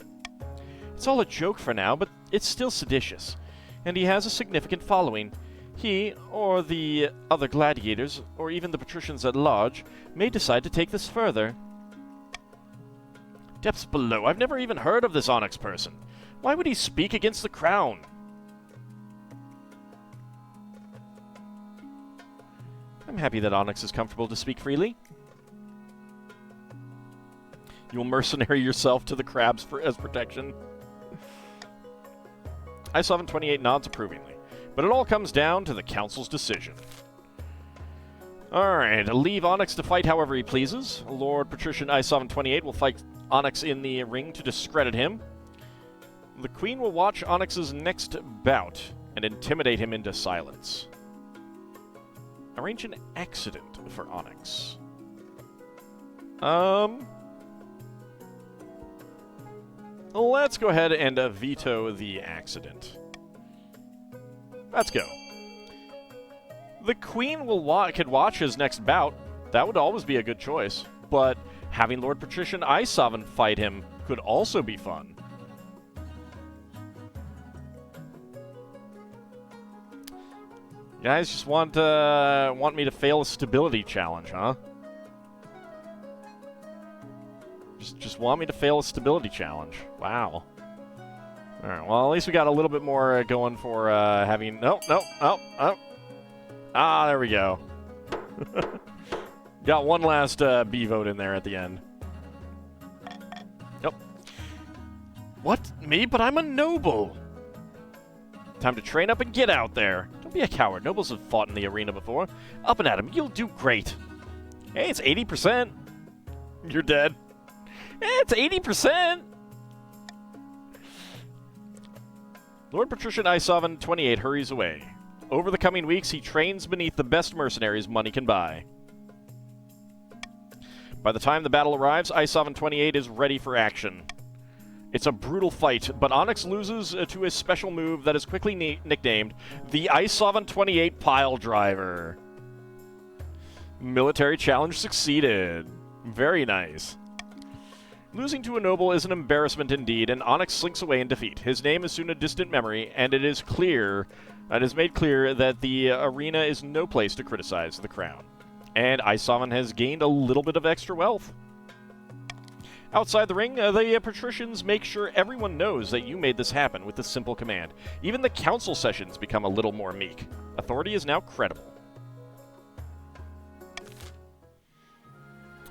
It's all a joke for now, but it's still seditious, and he has a significant following. He, or the other gladiators, or even the patricians at large, may decide to take this further. Depths below. I've never even heard of this Onyx person. Why would he speak against the crown? I'm happy that Onyx is comfortable to speak freely. You'll mercenary yourself to the crabs as protection. I728 nods approvingly, but it all comes down to the council's decision. Alright, leave Onyx to fight however he pleases. Lord Patrician I728 will fight Onyx in the ring to discredit him. The Queen will watch Onyx's next bout and intimidate him into silence. Arrange an accident for Onyx. Let's go ahead and veto the accident. Let's go. The Queen could watch his next bout. That would always be a good choice. But having Lord Patrician Isovan fight him could also be fun. You guys just want me to fail a stability challenge, huh? Just want me to fail a stability challenge. Wow. Alright, well, at least we got a little bit more going for having... Nope. Ah, there we go. Got one last B vote in there at the end. Yep. What? Me? But I'm a noble! Time to train up and get out there. Don't be a coward. Nobles have fought in the arena before. Up and at him. You'll do great. Hey, it's 80%. You're dead. It's 80%! Lord Patrician Isovan 28 hurries away. Over the coming weeks, he trains beneath the best mercenaries money can buy. By the time the battle arrives, Isovan 28 is ready for action. It's a brutal fight, but Onyx loses to a special move that is quickly nicknamed the Isovan 28 Pile Driver. Military challenge succeeded. Very nice. Losing to a noble is an embarrassment indeed, and Onyx slinks away in defeat. His name is soon a distant memory, and it is made clear that the arena is no place to criticize the crown. And Isovan has gained a little bit of extra wealth. Outside the ring, the patricians make sure everyone knows that you made this happen with this simple command. Even the council sessions become a little more meek. Authority is now credible.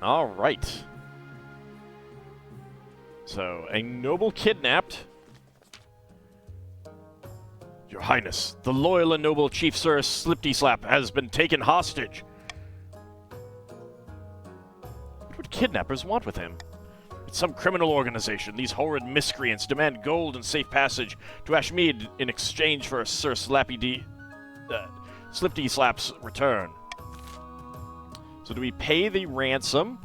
All right. So, a noble kidnapped. Your Highness, the loyal and noble Chief Sir Slipty-Slap has been taken hostage. What would kidnappers want with him? It's some criminal organization. These horrid miscreants demand gold and safe passage to Ashmead in exchange for Sir Slipty-Slap's return. So do we pay the ransom?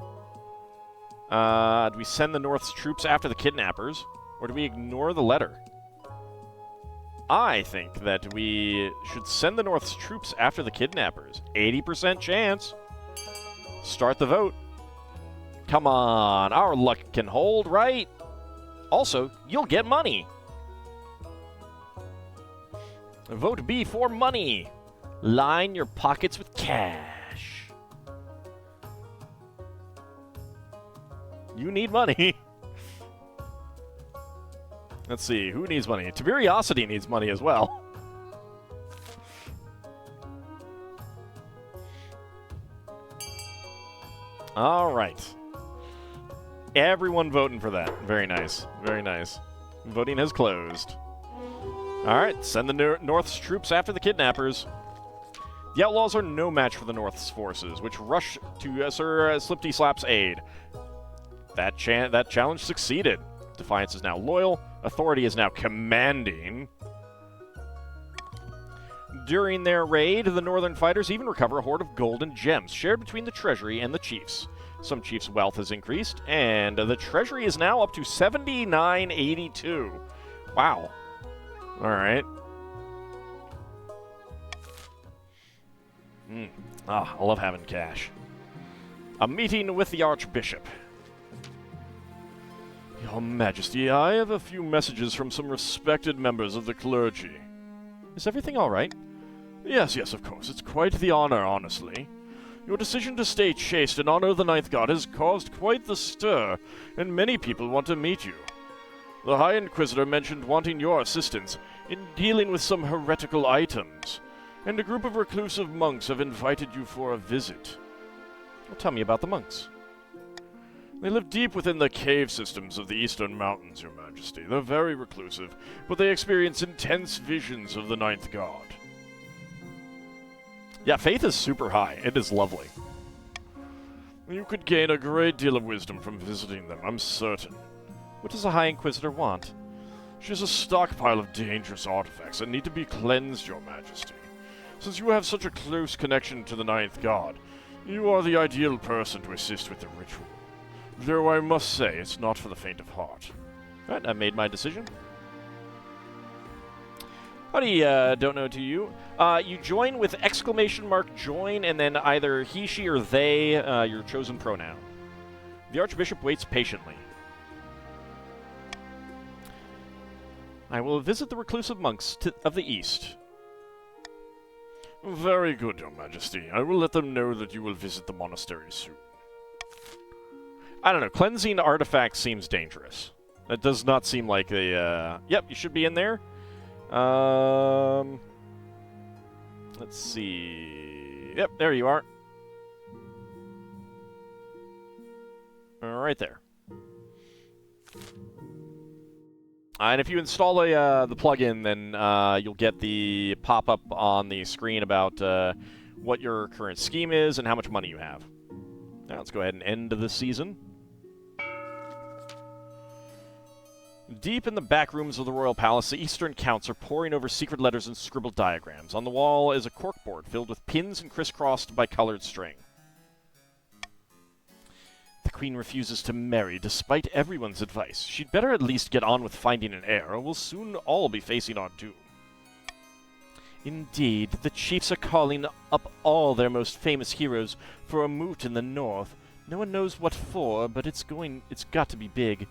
Do we send the North's troops after the kidnappers? Or do we ignore the letter? I think that we should send the North's troops after the kidnappers. 80% chance. Start the vote. Come on, our luck can hold, right? Also, you'll get money. Vote B for money. Line your pockets with cash. You need money. Let's see, who needs money? Tiberiosity needs money as well. All right. Everyone voting for that. Very nice. Very nice. Voting has closed. All right, send the North's troops after the kidnappers. The Outlaws are no match for the North's forces, which rush to Sir Slipty Slap's aid. That challenge succeeded. Defiance is now loyal. Authority is now commanding. During their raid, the Northern fighters even recover a hoard of gold and gems shared between the treasury and the chiefs. Some chiefs' wealth has increased, and the treasury is now up to 7982. Wow. All right. I love having cash. A meeting with the Archbishop. Your Majesty, I have a few messages from some respected members of the clergy. Is everything all right? Yes, of course. It's quite the honor, honestly. Your decision to stay chaste and honor the Ninth God has caused quite the stir, and many people want to meet you. The High Inquisitor mentioned wanting your assistance in dealing with some heretical items, and a group of reclusive monks have invited you for a visit. Well, tell me about the monks. They live deep within the cave systems of the Eastern Mountains, Your Majesty. They're very reclusive, but they experience intense visions of the Ninth God. Yeah, faith is super high. It is lovely. You could gain a great deal of wisdom from visiting them, I'm certain. What does the High Inquisitor want? She has a stockpile of dangerous artifacts that need to be cleansed, Your Majesty. Since you have such a close connection to the Ninth God, you are the ideal person to assist with the ritual. Though I must say, it's not for the faint of heart. Alright, I made my decision. Howdy, don't know to you. You join with exclamation mark join, and then either he, she, or they, your chosen pronoun. The Archbishop waits patiently. I will visit the reclusive monks of the East. Very good, Your Majesty. I will let them know that you will visit the monastery soon. I don't know. Cleansing artifacts seems dangerous. That does not seem like a, Yep, you should be in there. Let's see. Yep, there you are. Right there. And if you install the plugin, then you'll get the pop-up on the screen about what your current scheme is and how much money you have. Now let's go ahead and end the season. Deep in the back rooms of the royal palace, the Eastern Counts are poring over secret letters and scribbled diagrams. On the wall is a corkboard filled with pins and crisscrossed by colored string. The Queen refuses to marry despite everyone's advice. She'd better at least get on with finding an heir, or we'll soon all be facing our doom. Indeed, the chiefs are calling up all their most famous heroes for a moot in the north. No one knows what for, but it's got to be big.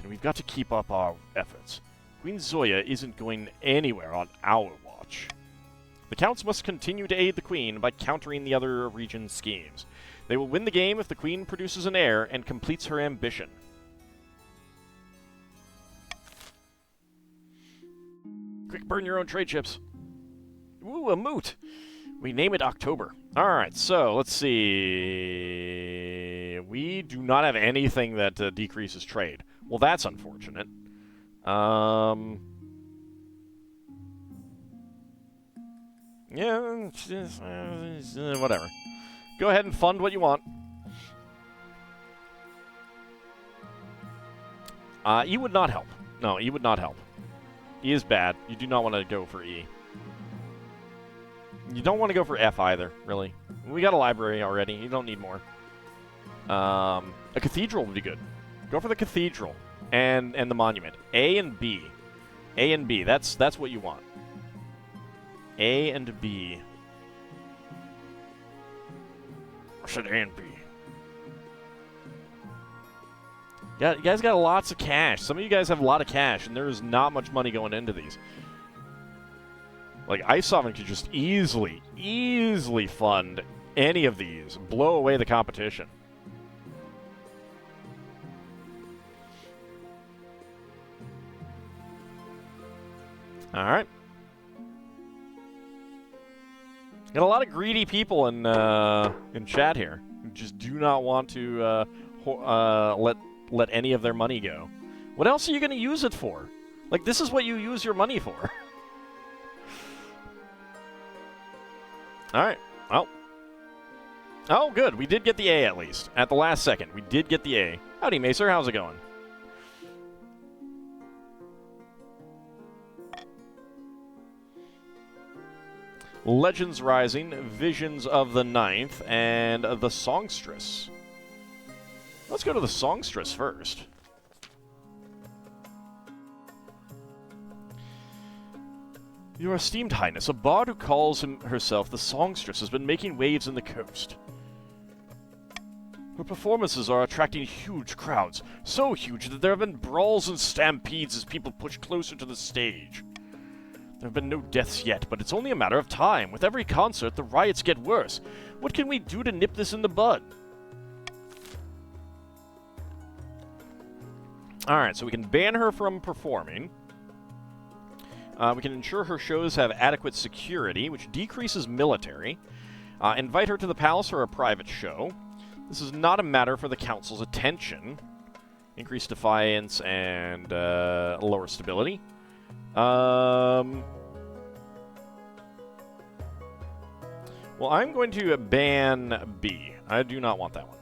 And we've got to keep up our efforts. Queen Zoya isn't going anywhere on our watch. The Counts must continue to aid the Queen by countering the other region's schemes. They will win the game if the Queen produces an heir and completes her ambition. Quick, burn your own trade ships. Ooh, a moot. We name it October. Alright, so let's see. We do not have anything that decreases trade. Well, that's unfortunate. Yeah, whatever. Go ahead and fund what you want. E would not help. No, E would not help. E is bad. You do not want to go for E. You don't want to go for F either, really. We got a library already. You don't need more. A cathedral would be good. Go for the cathedral and the monument. A and B. A and B. That's what you want. A and B. I said A and B. Yeah, you guys got lots of cash. Some of you guys have a lot of cash, and there's not much money going into these. Like, Ice Sovereign could just easily fund any of these. Blow away the competition. All right. Got a lot of greedy people in chat here who just do not want to let any of their money go. What else are you going to use it for? Like, this is what you use your money for. All right. Well. Oh, good. We did get the A, at least. At the last second, we did get the A. Howdy, Macer. How's it going? Legends Rising, Visions of the Ninth, and the Songstress. Let's go to the Songstress first. Your esteemed highness, a bard who calls herself the Songstress has been making waves in the coast. Her performances are attracting huge crowds, so huge that there have been brawls and stampedes as people push closer to the stage. There have been no deaths yet, but it's only a matter of time. With every concert, the riots get worse. What can we do to nip this in the bud? Alright, so we can ban her from performing. We can ensure her shows have adequate security, which decreases military. Invite her to the palace for a private show. This is not a matter for the council's attention. Increased defiance and lower stability. Well, I'm going to ban B. I do not want that one.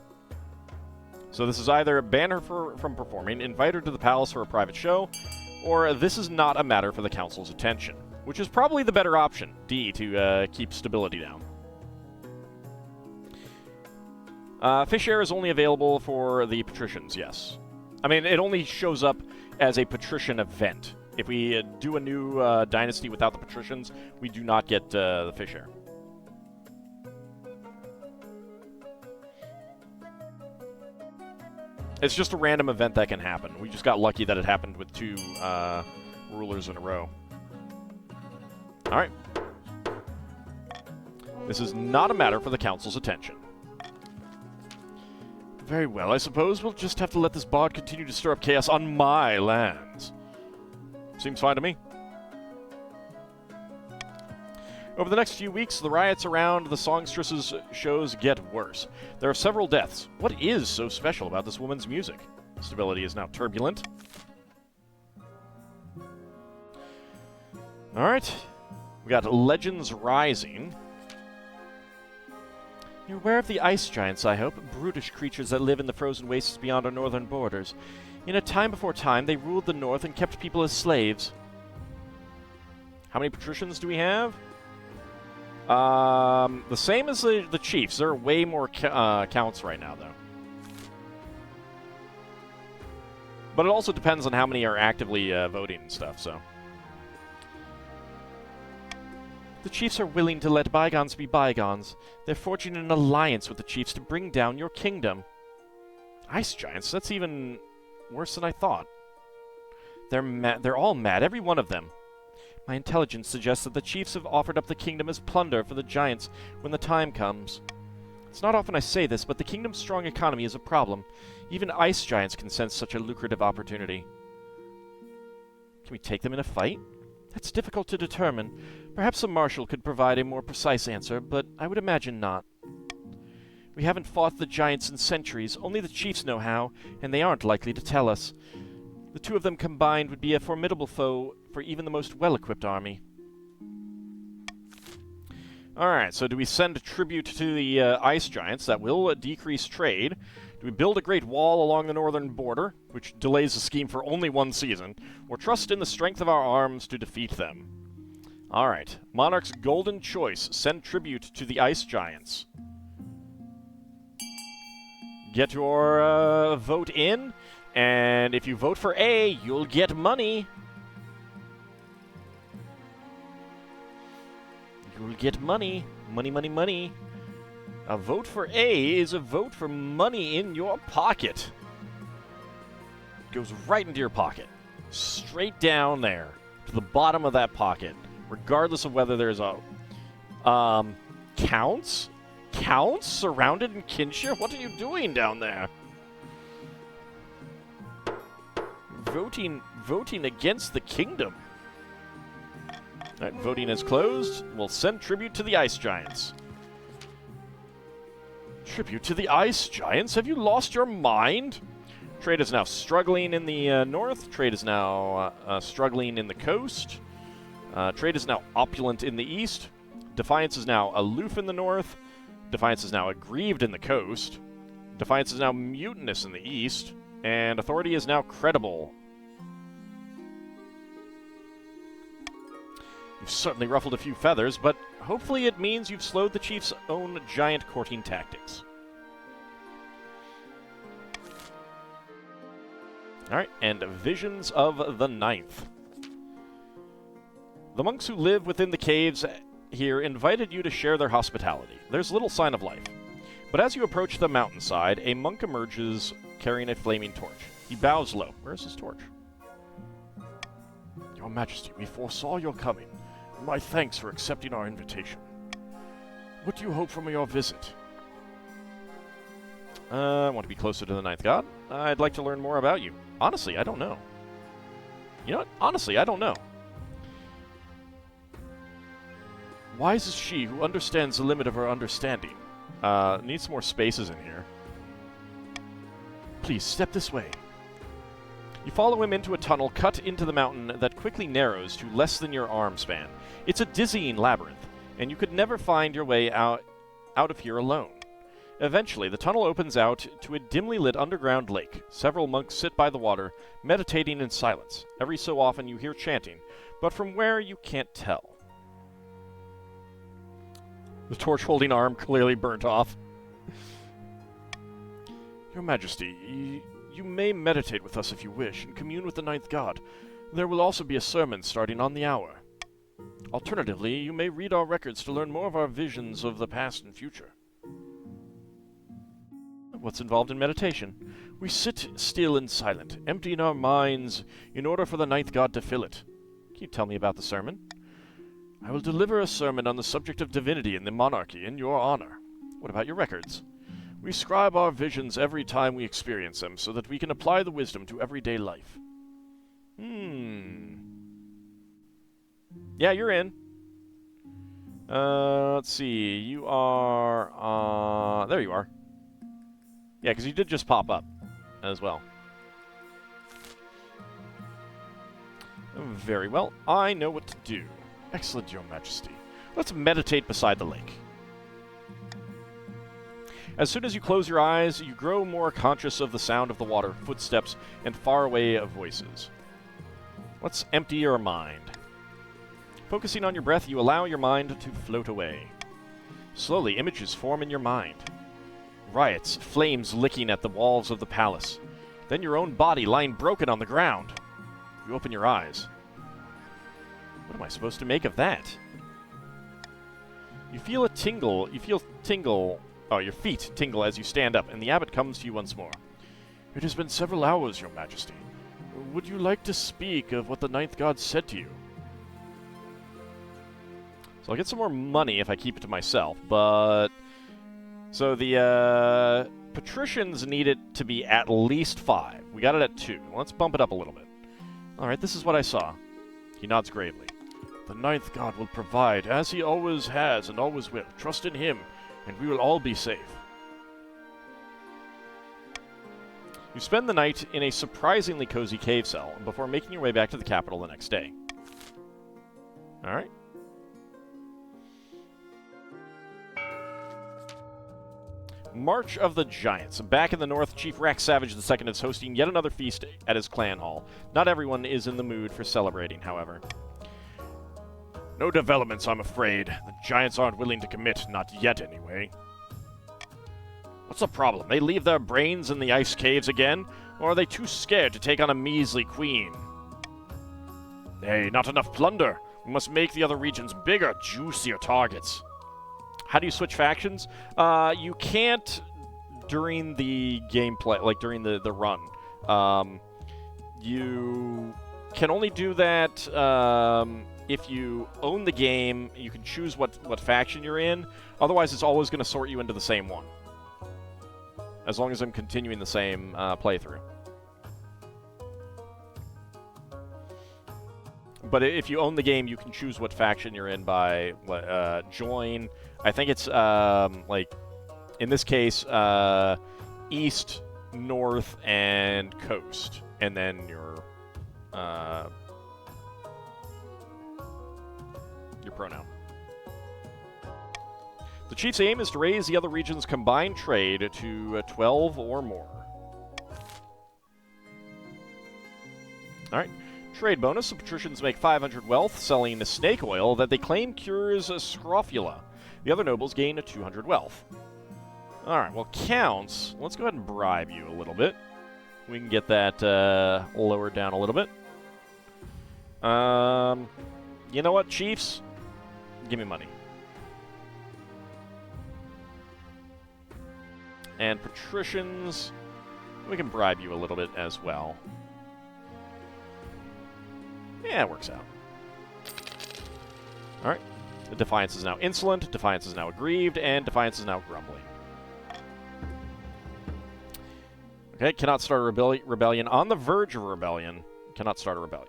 So this is either ban her from performing, invite her to the palace for a private show, or this is not a matter for the council's attention, which is probably the better option, D, to keep stability down. Fish air is only available for the patricians, yes. I mean, it only shows up as a patrician event. If we do a new dynasty without the patricians, we do not get the fish air. It's just a random event that can happen. We just got lucky that it happened with 2 rulers in a row. Alright. This is not a matter for the council's attention. Very well, I suppose we'll just have to let this bard continue to stir up chaos on my lands. Seems fine to me. Over the next few weeks, the riots around the Songstress's shows get worse. There are several deaths. What is so special about this woman's music? Stability is now turbulent. Alright. We got Legends Rising. You're aware of the ice giants, I hope. Brutish creatures that live in the frozen wastes beyond our northern borders. In a time before time, they ruled the north and kept people as slaves. How many patricians do we have? The same as the chiefs. There are way more counts right now, though. But it also depends on how many are actively voting and stuff, so. The chiefs are willing to let bygones be bygones. They're forging an alliance with the chiefs to bring down your kingdom. Ice giants? That's even worse than I thought. They're all mad, every one of them. My intelligence suggests that the chiefs have offered up the kingdom as plunder for the giants when the time comes. It's not often I say this, but the kingdom's strong economy is a problem. Even ice giants can sense such a lucrative opportunity. Can we take them in a fight? That's difficult to determine. Perhaps a marshal could provide a more precise answer, but I would imagine not. We haven't fought the giants in centuries. Only the chiefs know how, and they aren't likely to tell us. The two of them combined would be a formidable foe for even the most well-equipped army. Alright, so do we send tribute to the ice giants? That will decrease trade. Do we build a great wall along the northern border, which delays the scheme for only 1 season, or trust in the strength of our arms to defeat them? Alright, Monarch's golden choice. Send tribute to the ice giants. Get your vote in, and if you vote for A, you'll get money. You'll get money. Money, money, money. A vote for A is a vote for money in your pocket. It goes right into your pocket. Straight down there. To the bottom of that pocket. Regardless of whether there's a... Counts? Counts? Surrounded in kinship? What are you doing down there? Voting against the kingdom. Alright, voting is closed. We'll send tribute to the Ice Giants. Tribute to the Ice Giants? Have you lost your mind? Trade is now struggling in the north. Trade is now struggling in the coast. Trade is now opulent in the east. Defiance is now aloof in the north. Defiance is now aggrieved in the coast. Defiance is now mutinous in the east. And authority is now credible. You've certainly ruffled a few feathers, but hopefully it means you've slowed the chief's own giant courting tactics. Alright, and Visions of the Ninth. The monks who live within the caves here invited you to share their hospitality. There's little sign of life. But as you approach the mountainside, a monk emerges carrying a flaming torch. He bows low. Where's his torch? Your Majesty, we foresaw your coming. My thanks for accepting our invitation. What do you hope from your visit? I want to be closer to the Ninth God. I'd like to learn more about you. Honestly, I don't know. You know what? Honestly, I don't know. Wise is she who understands the limit of her understanding. Needs more spaces in here. Please, step this way. You follow him into a tunnel cut into the mountain that quickly narrows to less than your arm span. It's a dizzying labyrinth, and you could never find your way out of here alone. Eventually, the tunnel opens out to a dimly lit underground lake. Several monks sit by the water, meditating in silence. Every so often you hear chanting, but from where you can't tell. The torch-holding arm clearly burnt off. Your Majesty, you may meditate with us if you wish, and commune with the Ninth God. There will also be a sermon starting on the hour. Alternatively, you may read our records to learn more of our visions of the past and future. What's involved in meditation? We sit still and silent, emptying our minds in order for the Ninth God to fill it. Can you tell me about the sermon? I will deliver a sermon on the subject of divinity and the monarchy in your honor. What about your records? We scribe our visions every time we experience them so that we can apply the wisdom to everyday life. Yeah, you're in. Let's see. You are, there you are. Yeah, because you did just pop up as well. Very well. I know what to do. Excellent, Your Majesty. Let's meditate beside the lake. As soon as you close your eyes, you grow more conscious of the sound of the water, footsteps, and faraway voices. Let's empty your mind. Focusing on your breath, you allow your mind to float away. Slowly, images form in your mind. Riots, flames licking at the walls of the palace. Then your own body lying broken on the ground. You open your eyes. What am I supposed to make of that? You feel a tingle. Oh, your feet tingle as you stand up, and the abbot comes to you once more. It has been several hours, Your Majesty. Would you like to speak of what the Ninth God said to you? So I'll get some more money if I keep it to myself, but... So the patricians need it to be at least 5. We got it at 2. Let's bump it up a little bit. Alright, this is what I saw. He nods gravely. The Ninth God will provide, as he always has and always will. Trust in him, and we will all be safe. You spend the night in a surprisingly cozy cave cell before making your way back to the capital the next day. Alright. March of the Giants. Back in the north, Chief Rax Savage II is hosting yet another feast at his clan hall. Not everyone is in the mood for celebrating, however. No developments, I'm afraid. The Giants aren't willing to commit, not yet anyway. What's the problem? They leave their brains in the ice caves again? Or are they too scared to take on a measly queen? Hey, not enough plunder. We must make the other regions bigger, juicier targets. How do you switch factions? You can't during the gameplay, like during the run. You can only do that if you own the game. You can choose what faction you're in. Otherwise, it's always going to sort you into the same one. As long as I'm continuing the same playthrough. But if you own the game, you can choose what faction you're in by join. I think it's, like, in this case, East, North, and Coast. And then your pronoun. The chief's aim is to raise the other region's combined trade to 12 or more. Alright. Trade bonus. The patricians make 500 wealth selling snake oil that they claim cures scrofula. The other nobles gain 200 wealth. Alright, well, counts. Let's go ahead and bribe you a little bit. We can get that lowered down a little bit. You know what, chiefs? Give me money. And patricians, we can bribe you a little bit as well. Yeah, it works out. Alright. Defiance is now insolent, Defiance is now aggrieved, and Defiance is now grumbling. Okay, cannot start a rebellion. On the verge of a rebellion. Cannot start a rebellion.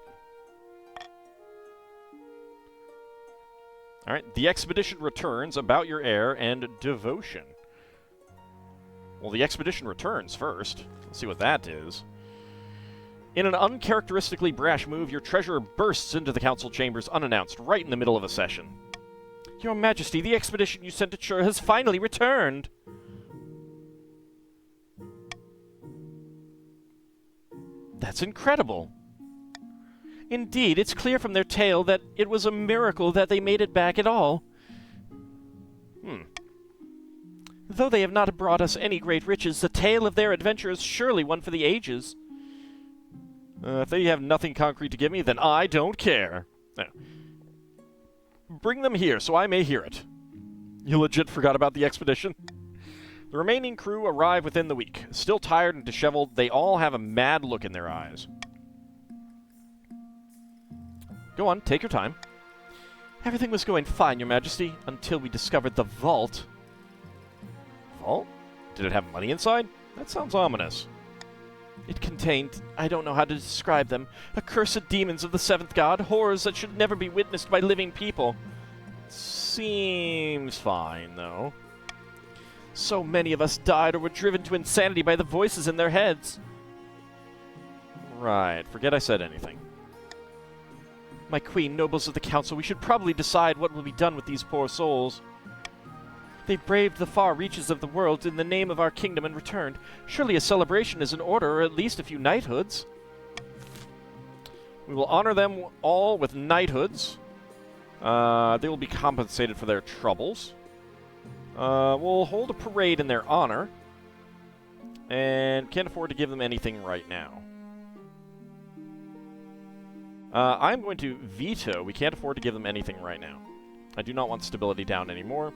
Alright, the expedition returns about your heir and devotion. Well, the expedition returns first. Let's see what that is. In an uncharacteristically brash move, your treasurer bursts into the council chambers unannounced, right in the middle of a session. Your Majesty, the expedition you sent to Chur has finally returned! That's incredible! Indeed, it's clear from their tale that it was a miracle that they made it back at all. Though they have not brought us any great riches, the tale of their adventure is surely one for the ages. If they have nothing concrete to give me, then I don't care. No. Bring them here so I may hear it. You legit forgot about the expedition? The remaining crew arrive within the week. Still tired and disheveled, they all have a mad look in their eyes. Go on, take your time. Everything was going fine, Your Majesty, until we discovered the vault. Vault? Did it have money inside? That sounds ominous. It contained, I don't know how to describe them, accursed demons of the seventh god, horrors that should never be witnessed by living people. Seems fine, though. So many of us died or were driven to insanity by the voices in their heads. Right, forget I said anything. My queen, nobles of the council, we should probably decide what will be done with these poor souls. They braved the far reaches of the world in the name of our kingdom and returned. Surely a celebration is in order, or at least a few knighthoods. We will honor them all with knighthoods. They will be compensated for their troubles. We'll hold a parade in their honor. And can't afford to give them anything right now. I'm going to veto. We can't afford to give them anything right now. I do not want stability down anymore.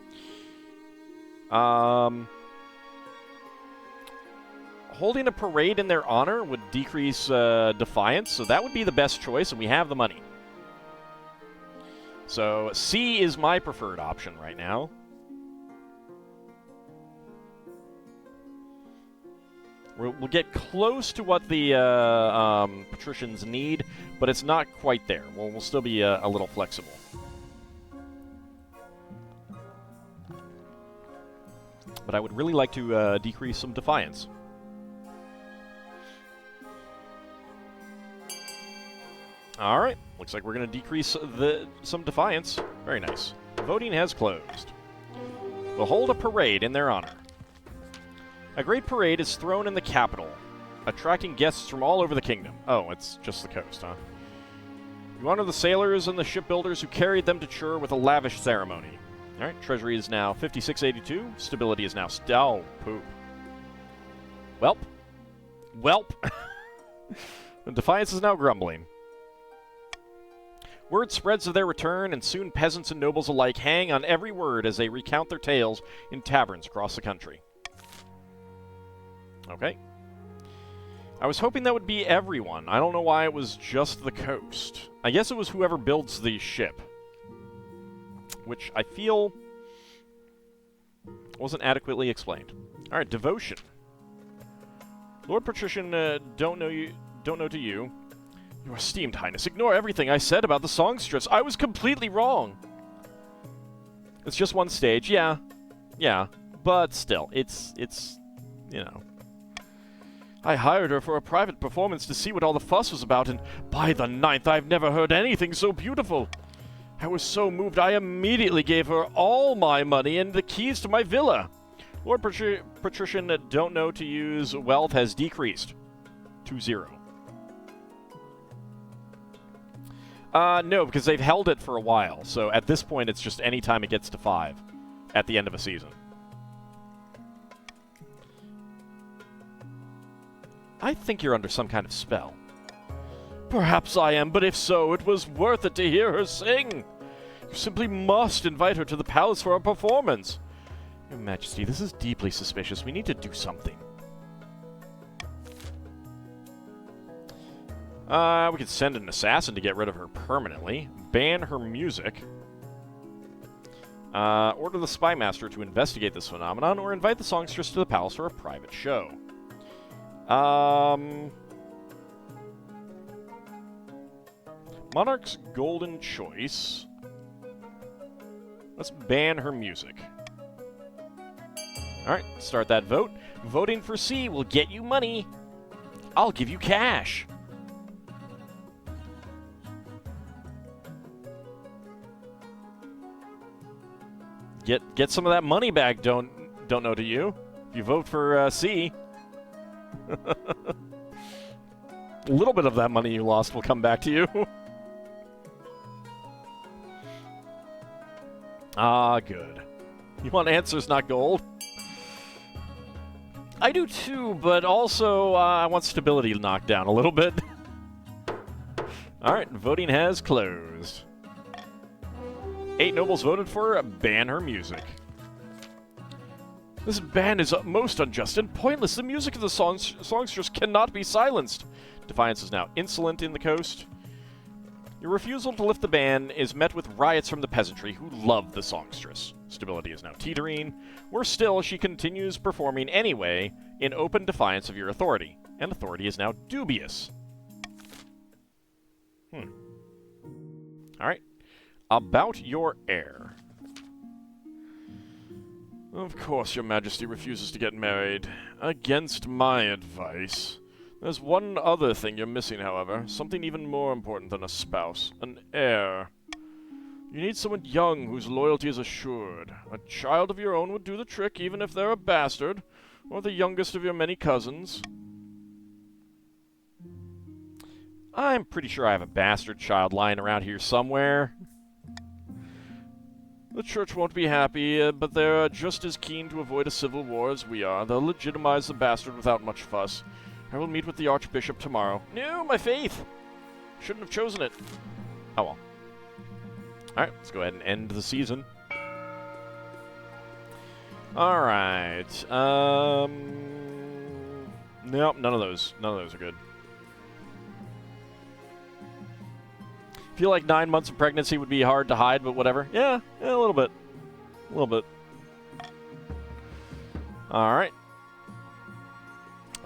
Holding a parade in their honor would decrease defiance, so that would be the best choice, and we have the money. So C is my preferred option right now. We'll get close to what the patricians need, but it's not quite there. We'll still be a little flexible. But I would really like to decrease some defiance. Alright, looks like we're going to decrease some defiance. Very nice. Voting has closed. We'll hold a parade in their honor. A great parade is thrown in the capital, attracting guests from all over the kingdom. Oh, it's just the coast, huh? You honor the sailors and the shipbuilders who carried them to Chur with a lavish ceremony. Alright, treasury is now 5682. Stability is now... oh, poop. Welp. Welp. Defiance is now grumbling. Word spreads of their return, and soon peasants and nobles alike hang on every word as they recount their tales in taverns across the country. Okay. I was hoping that would be everyone. I don't know why it was just the coast. I guess it was whoever builds the ship. Which I feel wasn't adequately explained. Alright, devotion. Lord Patrician, don't know to you. Your esteemed highness, ignore everything I said about the songstress. I was completely wrong. It's just one stage, yeah. Yeah, but still, it's, you know. I hired her for a private performance to see what all the fuss was about, and by the 9th, I've never heard anything so beautiful. I was so moved, I immediately gave her all my money and the keys to my villa. Lord Patrician don't know to use wealth has decreased to 0. No, because they've held it for a while, so at this point it's just any time it gets to 5 at the end of a season. I think you're under some kind of spell. Perhaps I am, but if so, it was worth it to hear her sing. You simply must invite her to the palace for a performance. Your Majesty, this is deeply suspicious. We need to do something. We could send an assassin to get rid of her permanently. Ban her music. Order the spy master to investigate this phenomenon, or invite the songstress to the palace for a private show. Monarch's golden choice. Let's ban her music. Alright, start that vote. Voting for C will get you money. I'll give you cash. Get some of that money back, don't know to you. If you vote for C. A little bit of that money you lost will come back to you. Ah, good. You want answers, not gold? I do too, but also I want stability knocked down a little bit. Alright, voting has closed. 8 nobles voted for ban her music. This ban is most unjust and pointless. The music of the songstress cannot be silenced. Defiance is now insolent in the coast. Your refusal to lift the ban is met with riots from the peasantry who love the songstress. Stability is now teetering. Worse still, she continues performing anyway in open defiance of your authority. And authority is now dubious. Alright. About your heir. Of course, your majesty refuses to get married. Against my advice. There's one other thing you're missing, however. Something even more important than a spouse. An heir. You need someone young whose loyalty is assured. A child of your own would do the trick, even if they're a bastard, or the youngest of your many cousins. I'm pretty sure I have a bastard child lying around here somewhere. The church won't be happy, but they're just as keen to avoid a civil war as we are. They'll legitimize the bastard without much fuss. I will meet with the Archbishop tomorrow. No, my faith! Shouldn't have chosen it. Oh well. Alright, let's go ahead and end the season. Alright. Nope, none of those are good. Feel like 9 months of pregnancy would be hard to hide, but whatever. Yeah, a little bit. A little bit. Alright.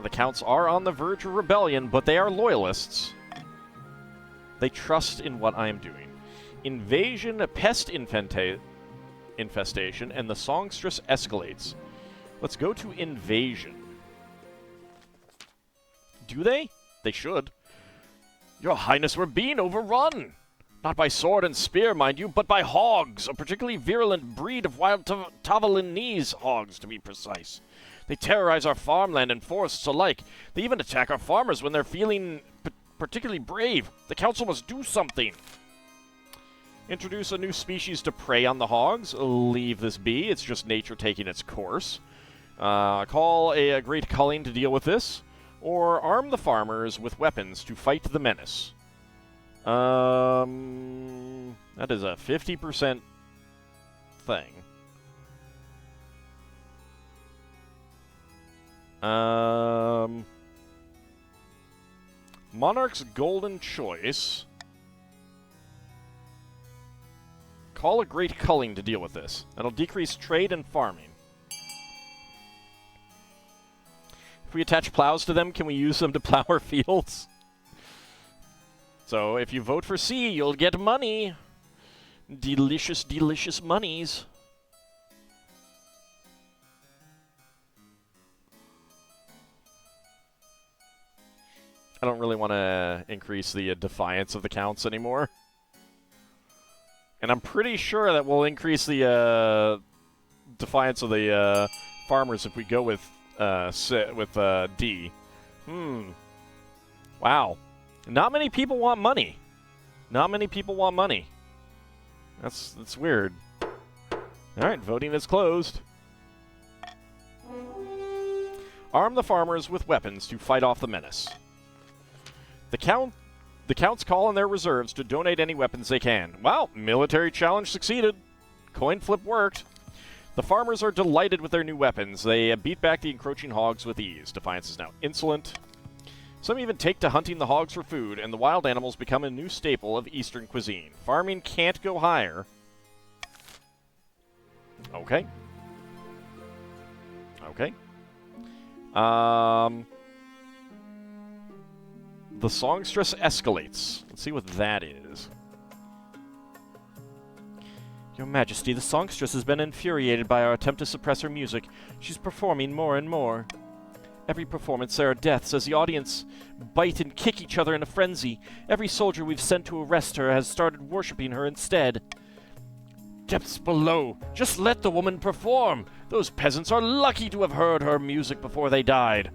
The counts are on the verge of rebellion, but they are loyalists. They trust in what I am doing. Invasion, pest infestation, and the songstress escalates. Let's go to invasion. Do they? They should. Your Highness, we're being overrun! Not by sword and spear, mind you, but by hogs, a particularly virulent breed of wild Tavalinese hogs, to be precise. They terrorize our farmland and forests alike. They even attack our farmers when they're feeling particularly brave. The council must do something. Introduce a new species to prey on the hogs. Leave this be. It's just nature taking its course. Call a great culling to deal with this. Or arm the farmers with weapons to fight the menace. That is a 50% thing. Monarch's golden choice. Call a great culling to deal with this. That'll decrease trade and farming. If we attach plows to them, can we use them to plow our fields? So if you vote for C, you'll get money. Delicious, delicious monies. I don't really want to increase the defiance of the counts anymore. And I'm pretty sure that we'll increase the defiance of the farmers if we go with D. Wow. Not many people want money. Not many people want money. That's weird. Alright, voting is closed. Arm the farmers with weapons to fight off the menace. The counts call on their reserves to donate any weapons they can. Wow, military challenge succeeded. Coin flip worked. The farmers are delighted with their new weapons. They beat back the encroaching hogs with ease. Defiance is now insolent. Some even take to hunting the hogs for food, and the wild animals become a new staple of Eastern cuisine. Farming can't go higher. Okay. Okay. The songstress escalates. Let's see what that is. Your Majesty, the songstress has been infuriated by our attempt to suppress her music. She's performing more and more. Every performance there are deaths as the audience bite and kick each other in a frenzy. Every soldier we've sent to arrest her has started worshipping her instead. Depths below. Just let the woman perform. Those peasants are lucky to have heard her music before they died.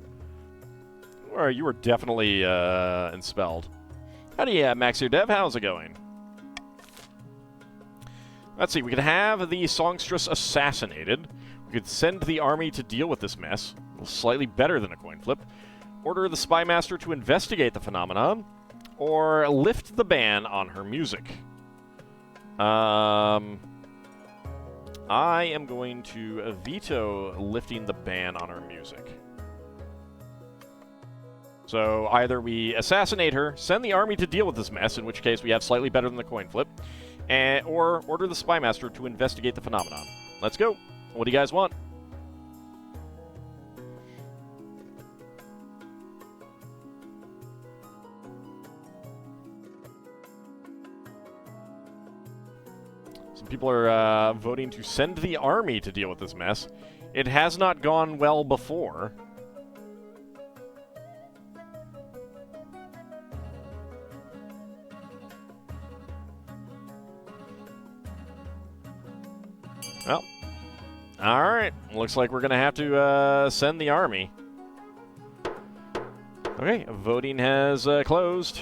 Or you were definitely enspelled. Howdy, Max here, Dev. How's it going? Let's see. We could have the songstress assassinated. We could send the army to deal with this mess. Slightly better than a coin flip. Order the spy master to investigate the phenomenon. Or lift the ban on her music. I am going to veto lifting the ban on her music. So either we assassinate her, send the army to deal with this mess, in which case we have slightly better than the coin flip, or order the spy master to investigate the phenomenon. Let's go. What do you guys want? Some people are voting to send the army to deal with this mess. It has not gone well before. Well, alright. Looks like we're going to have to send the army. Okay, voting has closed.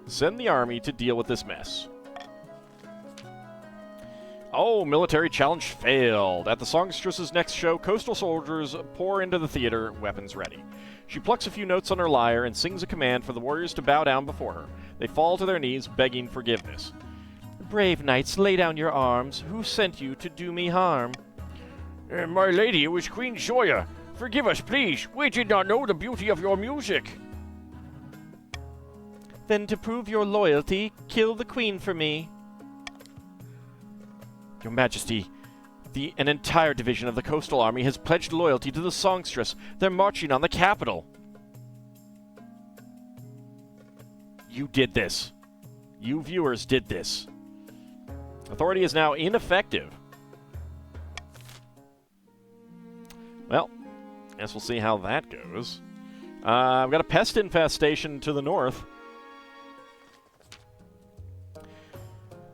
Send the army to deal with this mess. Oh, military challenge failed. At the songstress's next show, coastal soldiers pour into the theater, weapons ready. She plucks a few notes on her lyre and sings a command for the warriors to bow down before her. They fall to their knees, begging forgiveness. Brave knights, lay down your arms. Who sent you to do me harm? My lady, it was Queen Zoya. Forgive us, please. We did not know the beauty of your music. Then to prove your loyalty, kill the queen for me. Your Majesty, an entire division of the coastal army has pledged loyalty to the songstress. They're marching on the capital. You did this. You viewers did this. Authority is now ineffective. Well, guess we'll see how that goes. I've got a pest infestation to the north.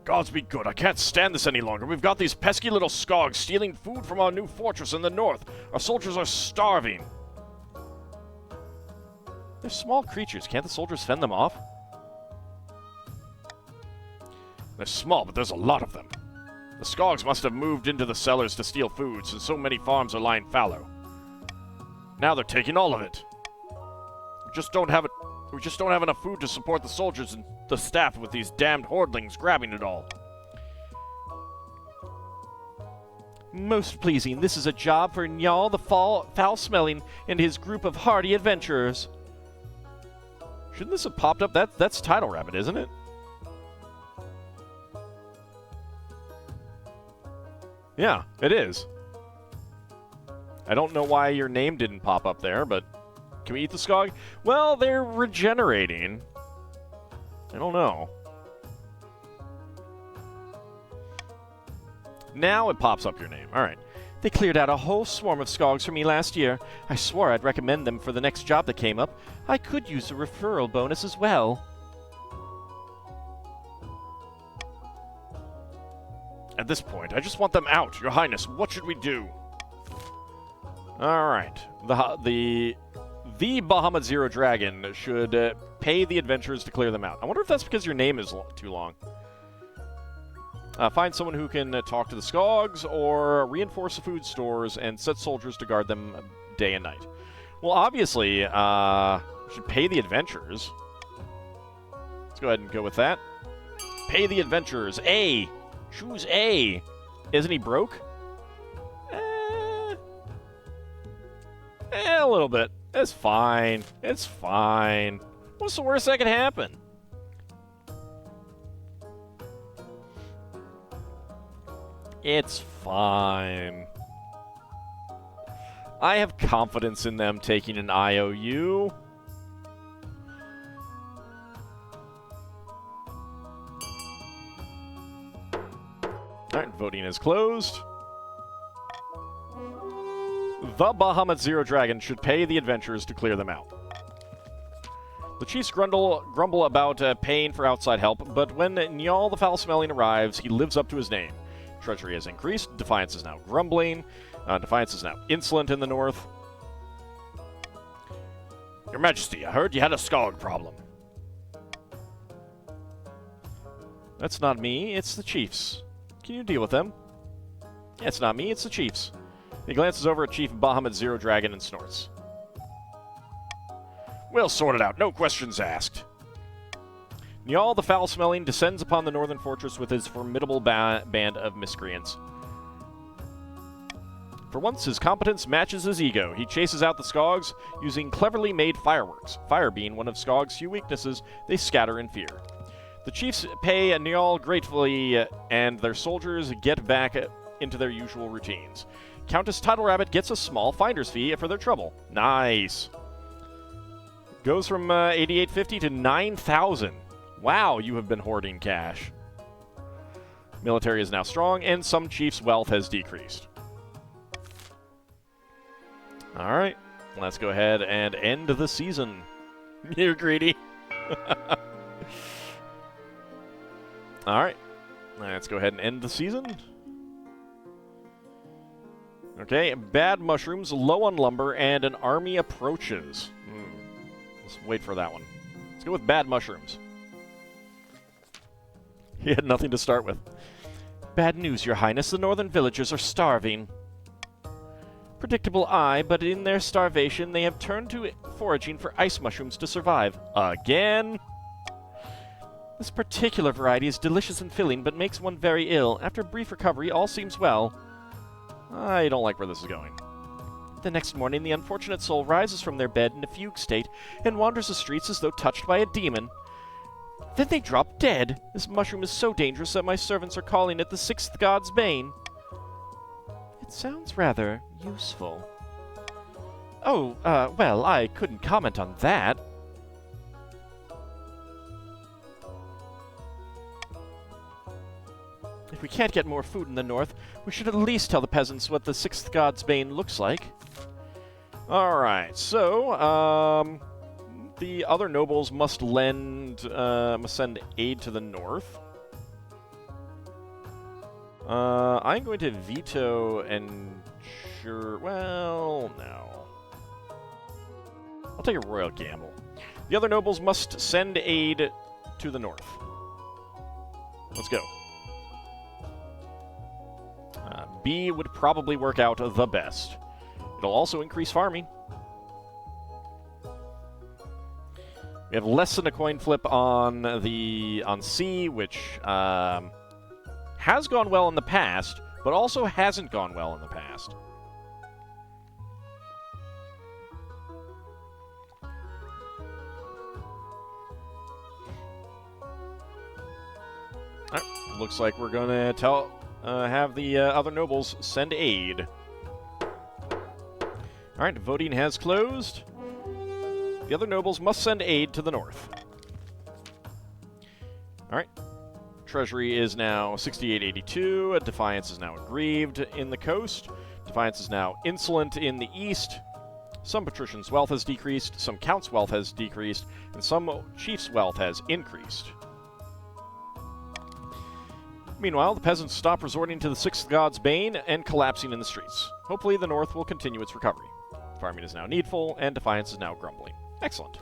Gods be good, I can't stand this any longer. We've got these pesky little skogs stealing food from our new fortress in the north. Our soldiers are starving. They're small creatures. Can't the soldiers fend them off? They're small, but there's a lot of them. The skogs must have moved into the cellars to steal food, since so many farms are lying fallow. Now they're taking all of it. We just don't have enough food to support the soldiers and the staff with these damned hordlings grabbing it all. Most pleasing, this is a job for Njal the foul-smelling and his group of hardy adventurers. Shouldn't this have popped up? That's Title Rabbit, isn't it? Yeah, it is. I don't know why your name didn't pop up there, but Can we eat the Skog? Well, they're regenerating. I don't know. Now it pops up your name. All right. They cleared out a whole swarm of Skogs for me last year. I swore I'd recommend them for the next job that came up. I could use a referral bonus as well. At this point, I just want them out. Your Highness, what should we do? All right. The Bahamut Zero Dragon should pay the adventurers to clear them out. I wonder if that's because your name is too long. Find someone who can talk to the Skogs, or reinforce the food stores and set soldiers to guard them day and night. Well, obviously, should pay the adventurers. Let's go ahead and go with that. Pay the adventurers. A. Choose A. Isn't he broke? A little bit. It's fine. It's fine. What's the worst that could happen? It's fine. I have confidence in them taking an IOU. Alright, voting is closed. The Bahamut Zero Dragon should pay the adventurers to clear them out. The chiefs grumble about paying for outside help, but when Njal the Foul-Smelling arrives, he lives up to his name. Treasury has increased. Defiance is now grumbling. Defiance is now insolent in the north. Your Majesty, I heard you had a Skog problem. That's not me, it's the chiefs. Can you deal with them? Yeah, it's not me, it's the chiefs. He glances over at Chief Bahamut Zero Dragon and snorts. We'll sort it out, no questions asked. Njal the Foul-Smelling descends upon the northern fortress with his formidable band of miscreants. For once, his competence matches his ego. He chases out the Skogs using cleverly made fireworks. Fire being one of Skog's few weaknesses, they scatter in fear. The chiefs pay Njal gratefully, and their soldiers get back into their usual routines. Countess Tidal Rabbit gets a small finder's fee for their trouble. Nice. Goes from 8850 to 9,000. Wow, you have been hoarding cash. Military is now strong, and some chiefs' wealth has decreased. All right, let's go ahead and end the season. You're greedy. All right, let's go ahead and end the season. Okay, bad mushrooms, low on lumber, and an army approaches. Let's wait for that one. Let's go with bad mushrooms. He had nothing to start with. Bad news, Your Highness. The northern villagers are starving. Predictable, but in their starvation, they have turned to foraging for ice mushrooms to survive. Again? This particular variety is delicious and filling, but makes one very ill. After a brief recovery, all seems well. I don't like where this is going. The next morning, the unfortunate soul rises from their bed in a fugue state and wanders the streets as though touched by a demon. Then they drop dead. This mushroom is so dangerous that my servants are calling it the sixth god's bane. It sounds rather useful. Oh, well, I couldn't comment on that. If we can't get more food in the north, we should at least tell the peasants what the sixth god's bane looks like. Alright, so, the other nobles must send aid to the north. I'm going to veto and well, no. I'll take a royal gamble. The other nobles must send aid to the north. Let's go. B would probably work out the best. It'll also increase farming. We have less than a coin flip on C, which has gone well in the past, but also hasn't gone well in the past. Alright, looks like we're gonna have the other nobles send aid. Alright, voting has closed. The other nobles must send aid to the north. Alright. Treasury is now 6882. Defiance is now aggrieved in the coast. Defiance is now insolent in the east. Some patricians' wealth has decreased, some counts' wealth has decreased, and some chiefs' wealth has increased. Meanwhile, the peasants stop resorting to the sixth god's bane and collapsing in the streets. Hopefully the north will continue its recovery. Farming is now needful, and defiance is now grumbling. Excellent.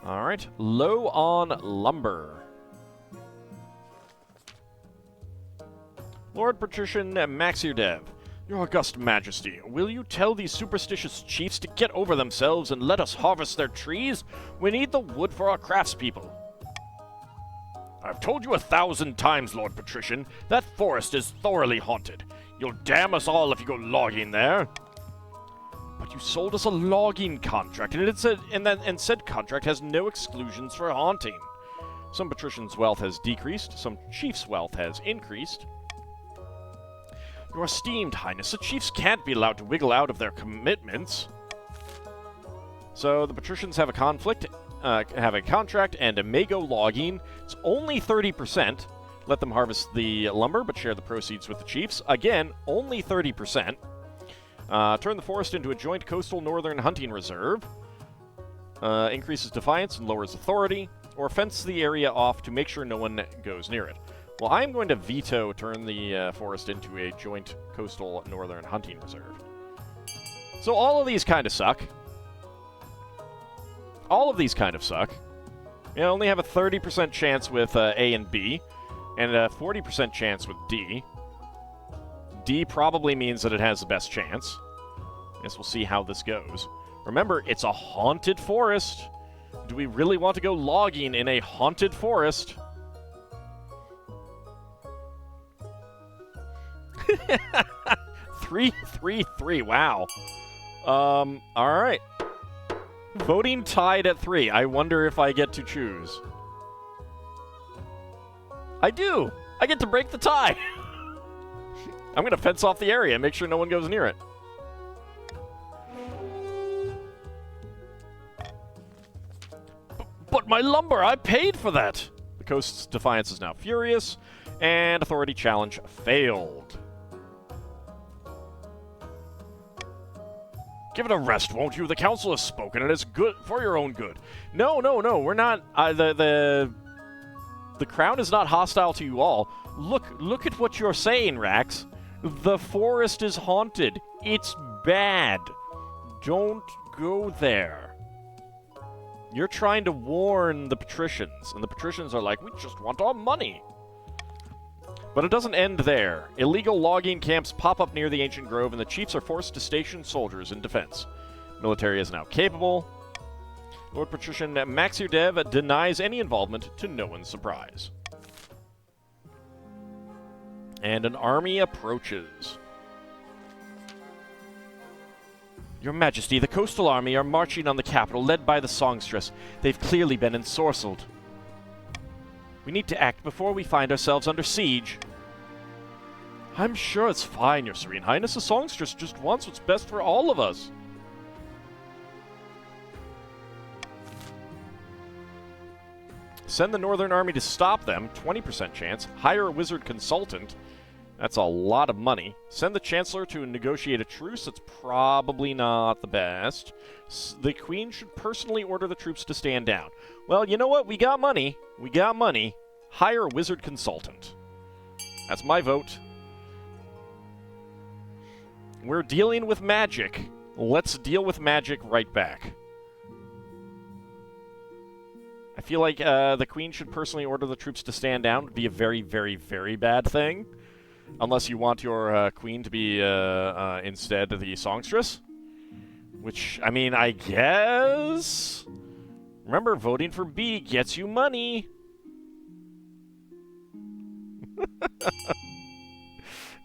Alright, low on lumber. Lord Patrician Maxirdev, Your August Majesty, will you tell these superstitious chiefs to get over themselves and let us harvest their trees? We need the wood for our craftspeople. I've told you 1,000 times, Lord Patrician, that forest is thoroughly haunted. You'll damn us all if you go logging there. But you sold us a logging contract, and said contract has no exclusions for haunting. Some patricians' wealth has decreased, some chiefs' wealth has increased. Your esteemed highness, the chiefs can't be allowed to wiggle out of their commitments. So the patricians have a conflict, have a contract, and may go logging. It's only 30%. Let them harvest the lumber, but share the proceeds with the chiefs. Again, only 30%. Turn the forest into a joint coastal northern hunting reserve. Increases defiance and lowers authority. Or fence the area off to make sure no one goes near it. Well, I'm going to veto turn the forest into a joint coastal northern hunting reserve. So all of these kind of suck. All of these kind of suck. You only have a 30% chance with A and B, and a 40% chance with D. D probably means that it has the best chance. Guess we'll see how this goes. Remember, it's a haunted forest. Do we really want to go logging in a haunted forest? Three, 3. Wow. Alright. Voting tied at 3. I wonder if I get to choose. I do! I get to break the tie! I'm gonna fence off the area and make sure no one goes near it. But my lumber, I paid for that! The coast's defiance is now furious, and authority challenge failed. Give it a rest, won't you? The council has spoken, and it's good for your own good. No, we're not. The crown is not hostile to you all. Look at what you're saying, Rax. The forest is haunted. It's bad. Don't go there. You're trying to warn the patricians, and the patricians are like, we just want our money. But it doesn't end there. Illegal logging camps pop up near the ancient grove, and the chiefs are forced to station soldiers in defense. Military is now capable. Lord Patrician Maxirdev denies any involvement, to no one's surprise. And an army approaches. Your Majesty, the coastal army are marching on the capital, led by the songstress. They've clearly been ensorcelled. We need to act before we find ourselves under siege. I'm sure it's fine, Your Serene Highness. The songstress just wants what's best for all of us. Send the Northern Army to stop them, 20% chance. Hire a wizard consultant. That's a lot of money. Send the Chancellor to negotiate a truce. That's probably not the best. The Queen should personally order the troops to stand down. Well, you know what? We got money. We got money. Hire a wizard consultant. That's my vote. We're dealing with magic. Let's deal with magic right back. I feel like the Queen should personally order the troops to stand down. Would be a very, very, very bad thing. Unless you want your Queen to be instead the songstress. Which, I mean, I guess... Remember, voting for B gets you money.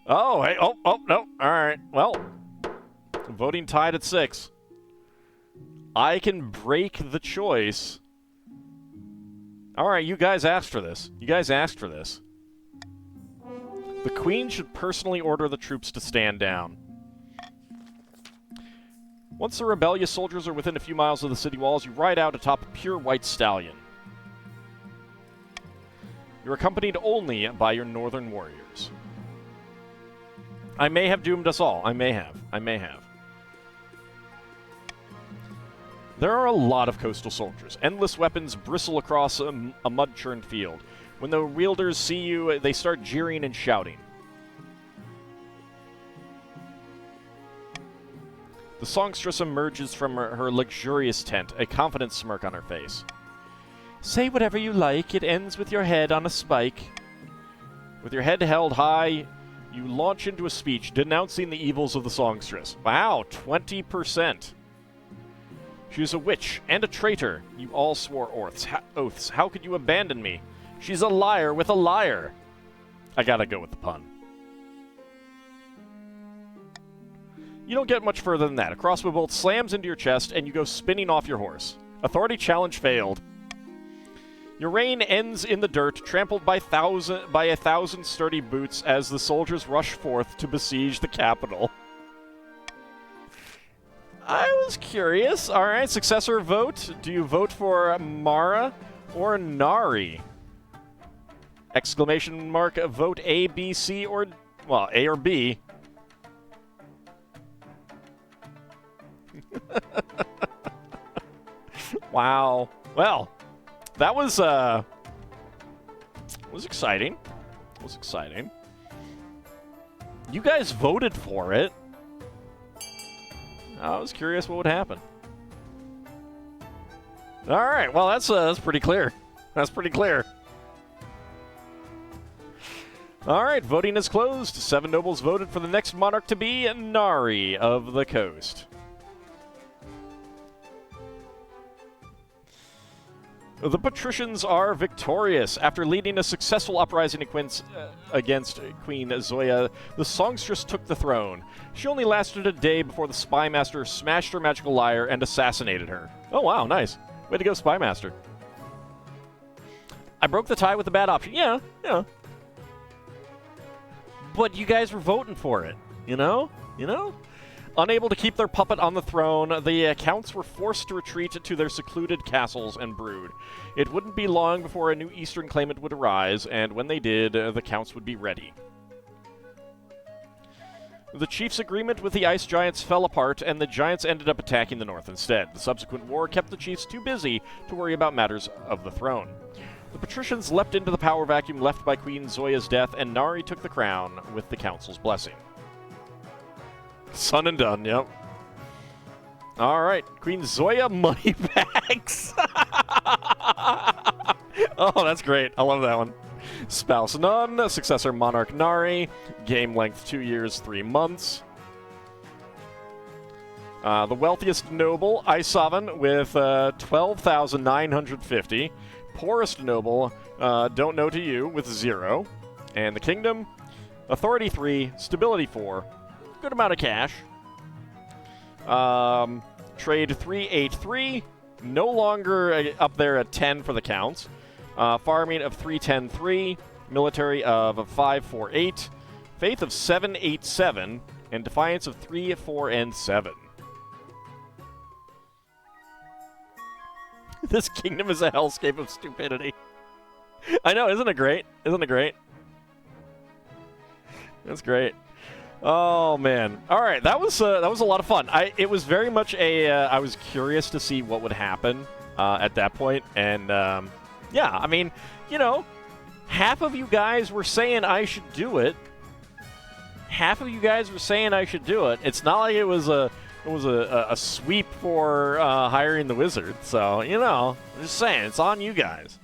Oh, hey, oh, no. Alright, well. Voting tied at 6. I can break the choice. Alright, you guys asked for this. You guys asked for this. The Queen should personally order the troops to stand down. Once the rebellious soldiers are within a few miles of the city walls, you ride out atop a pure white stallion. You're accompanied only by your northern warriors. I may have doomed us all. I may have. There are a lot of coastal soldiers. Endless weapons bristle across a mud-churned field. When the wielders see you, they start jeering and shouting. The songstress emerges from her luxurious tent, a confident smirk on her face. Say whatever you like, it ends with your head on a spike. With your head held high, you launch into a speech denouncing the evils of the songstress. Wow, 20%. She's a witch and a traitor. You all swore oaths. How could you abandon me? She's a liar with a liar. I gotta go with the pun. You don't get much further than that. A crossbow bolt slams into your chest, and you go spinning off your horse. Authority challenge failed. Your reign ends in the dirt, trampled by a thousand sturdy boots as the soldiers rush forth to besiege the capital. I was curious. All right, successor vote. Do you vote for Mara or Nari? Exclamation mark, vote A, B, C, or... Well, A or B. Wow. Well, that was exciting. It was exciting. You guys voted for it. I was curious what would happen. All right. Well, that's pretty clear. That's pretty clear. All right. Voting is closed. 7 nobles voted for the next monarch to be Nari of the Coast. The patricians are victorious. After leading a successful uprising against Queen Zoya, the songstress took the throne. She only lasted a day before the spymaster smashed her magical lyre and assassinated her. Oh wow, nice. Way to go, spymaster. I broke the tie with the bad option. Yeah. But you guys were voting for it, you know? Unable to keep their puppet on the throne, the counts were forced to retreat to their secluded castles and brood. It wouldn't be long before a new eastern claimant would arise, and when they did, the counts would be ready. The chief's agreement with the ice giants fell apart, and the giants ended up attacking the north instead. The subsequent war kept the chiefs too busy to worry about matters of the throne. The patricians leapt into the power vacuum left by Queen Zoya's death, and Nari took the crown with the council's blessing. Son and done, yep. All right, Queen Zoya moneybags. Oh, that's great. I love that one. Spouse none, successor monarch Nari, game length 2 years, 3 months. The wealthiest noble, Isavan, with 12,950. Poorest noble, don't know to you, with 0. And the kingdom, authority 3, stability 4. Good amount of cash. Trade 383. No longer up there at 10 for the counts. Farming of 310.3. Military of 548. Faith of 787. And defiance of 3, 4, and 7. This kingdom is a hellscape of stupidity. I know, isn't it great? Isn't it great? That's great. Oh man! All right, that was a lot of fun. It was very much a. I was curious to see what would happen at that point, and yeah, I mean, half of you guys were saying I should do it. Half of you guys were saying I should do it. It's not like it was a sweep for hiring the wizard. So I'm just saying it's on you guys.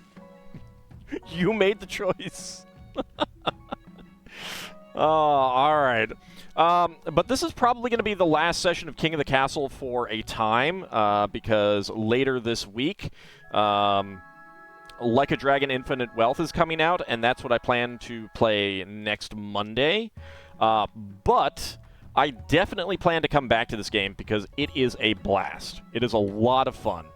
You made the choice. Oh, all right. But this is probably going to be the last session of King of the Castle for a time, because later this week, Like a Dragon Infinite Wealth is coming out, and that's what I plan to play next Monday. But I definitely plan to come back to this game because it is a blast. It is a lot of fun.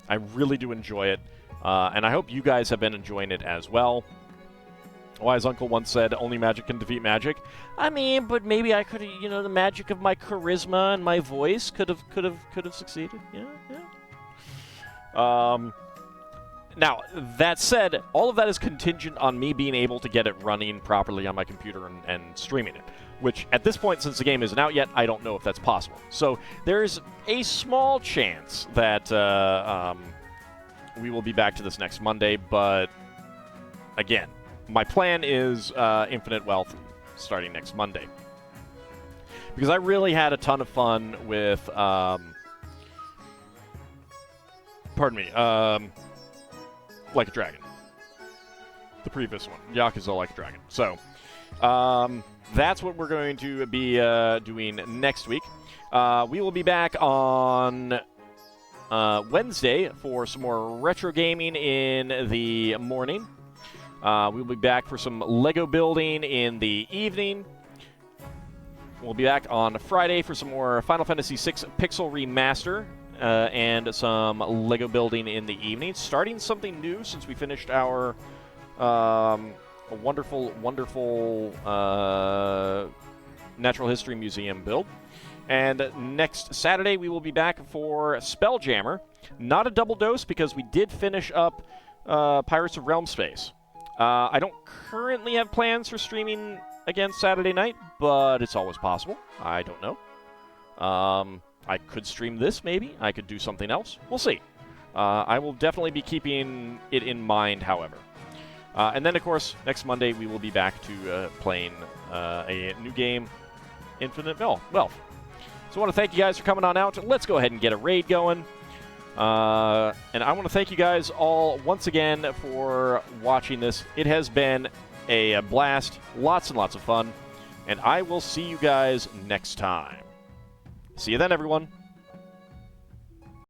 I really do enjoy it, and I hope you guys have been enjoying it as well. Wise Uncle once said, only magic can defeat magic. I mean, but maybe I could have, you know, the magic of my charisma and my voice could have succeeded. Yeah, yeah. Now, that said, all of that is contingent on me being able to get it running properly on my computer and streaming it, which at this point, since the game isn't out yet, I don't know if that's possible. So there's a small chance that we will be back to this next Monday, but again, my plan is Infinite Wealth starting next Monday. Because I really had a ton of fun with, Like a Dragon. The previous one, Yakuza Like a Dragon. So, that's what we're going to be doing next week. We will be back on Wednesday for some more retro gaming in the morning. We'll be back for some Lego building in the evening. We'll be back on Friday for some more Final Fantasy VI Pixel Remaster and some Lego building in the evening. Starting something new since we finished our wonderful Natural History Museum build. And next Saturday we will be back for Spelljammer. Not a double dose because we did finish up Pirates of Realm Space. I don't currently have plans for streaming again Saturday night, but it's always possible. I don't know. I could stream this, maybe. I could do something else. We'll see. I will definitely be keeping it in mind, however. And then, of course, next Monday we will be back to playing a new game, Infinite Wealth. So I want to thank you guys for coming on out. Let's go ahead and get a raid going. And I want to thank you guys all once again for watching this. It has been a blast, lots and lots of fun, and I will see you guys next time. See you then, everyone.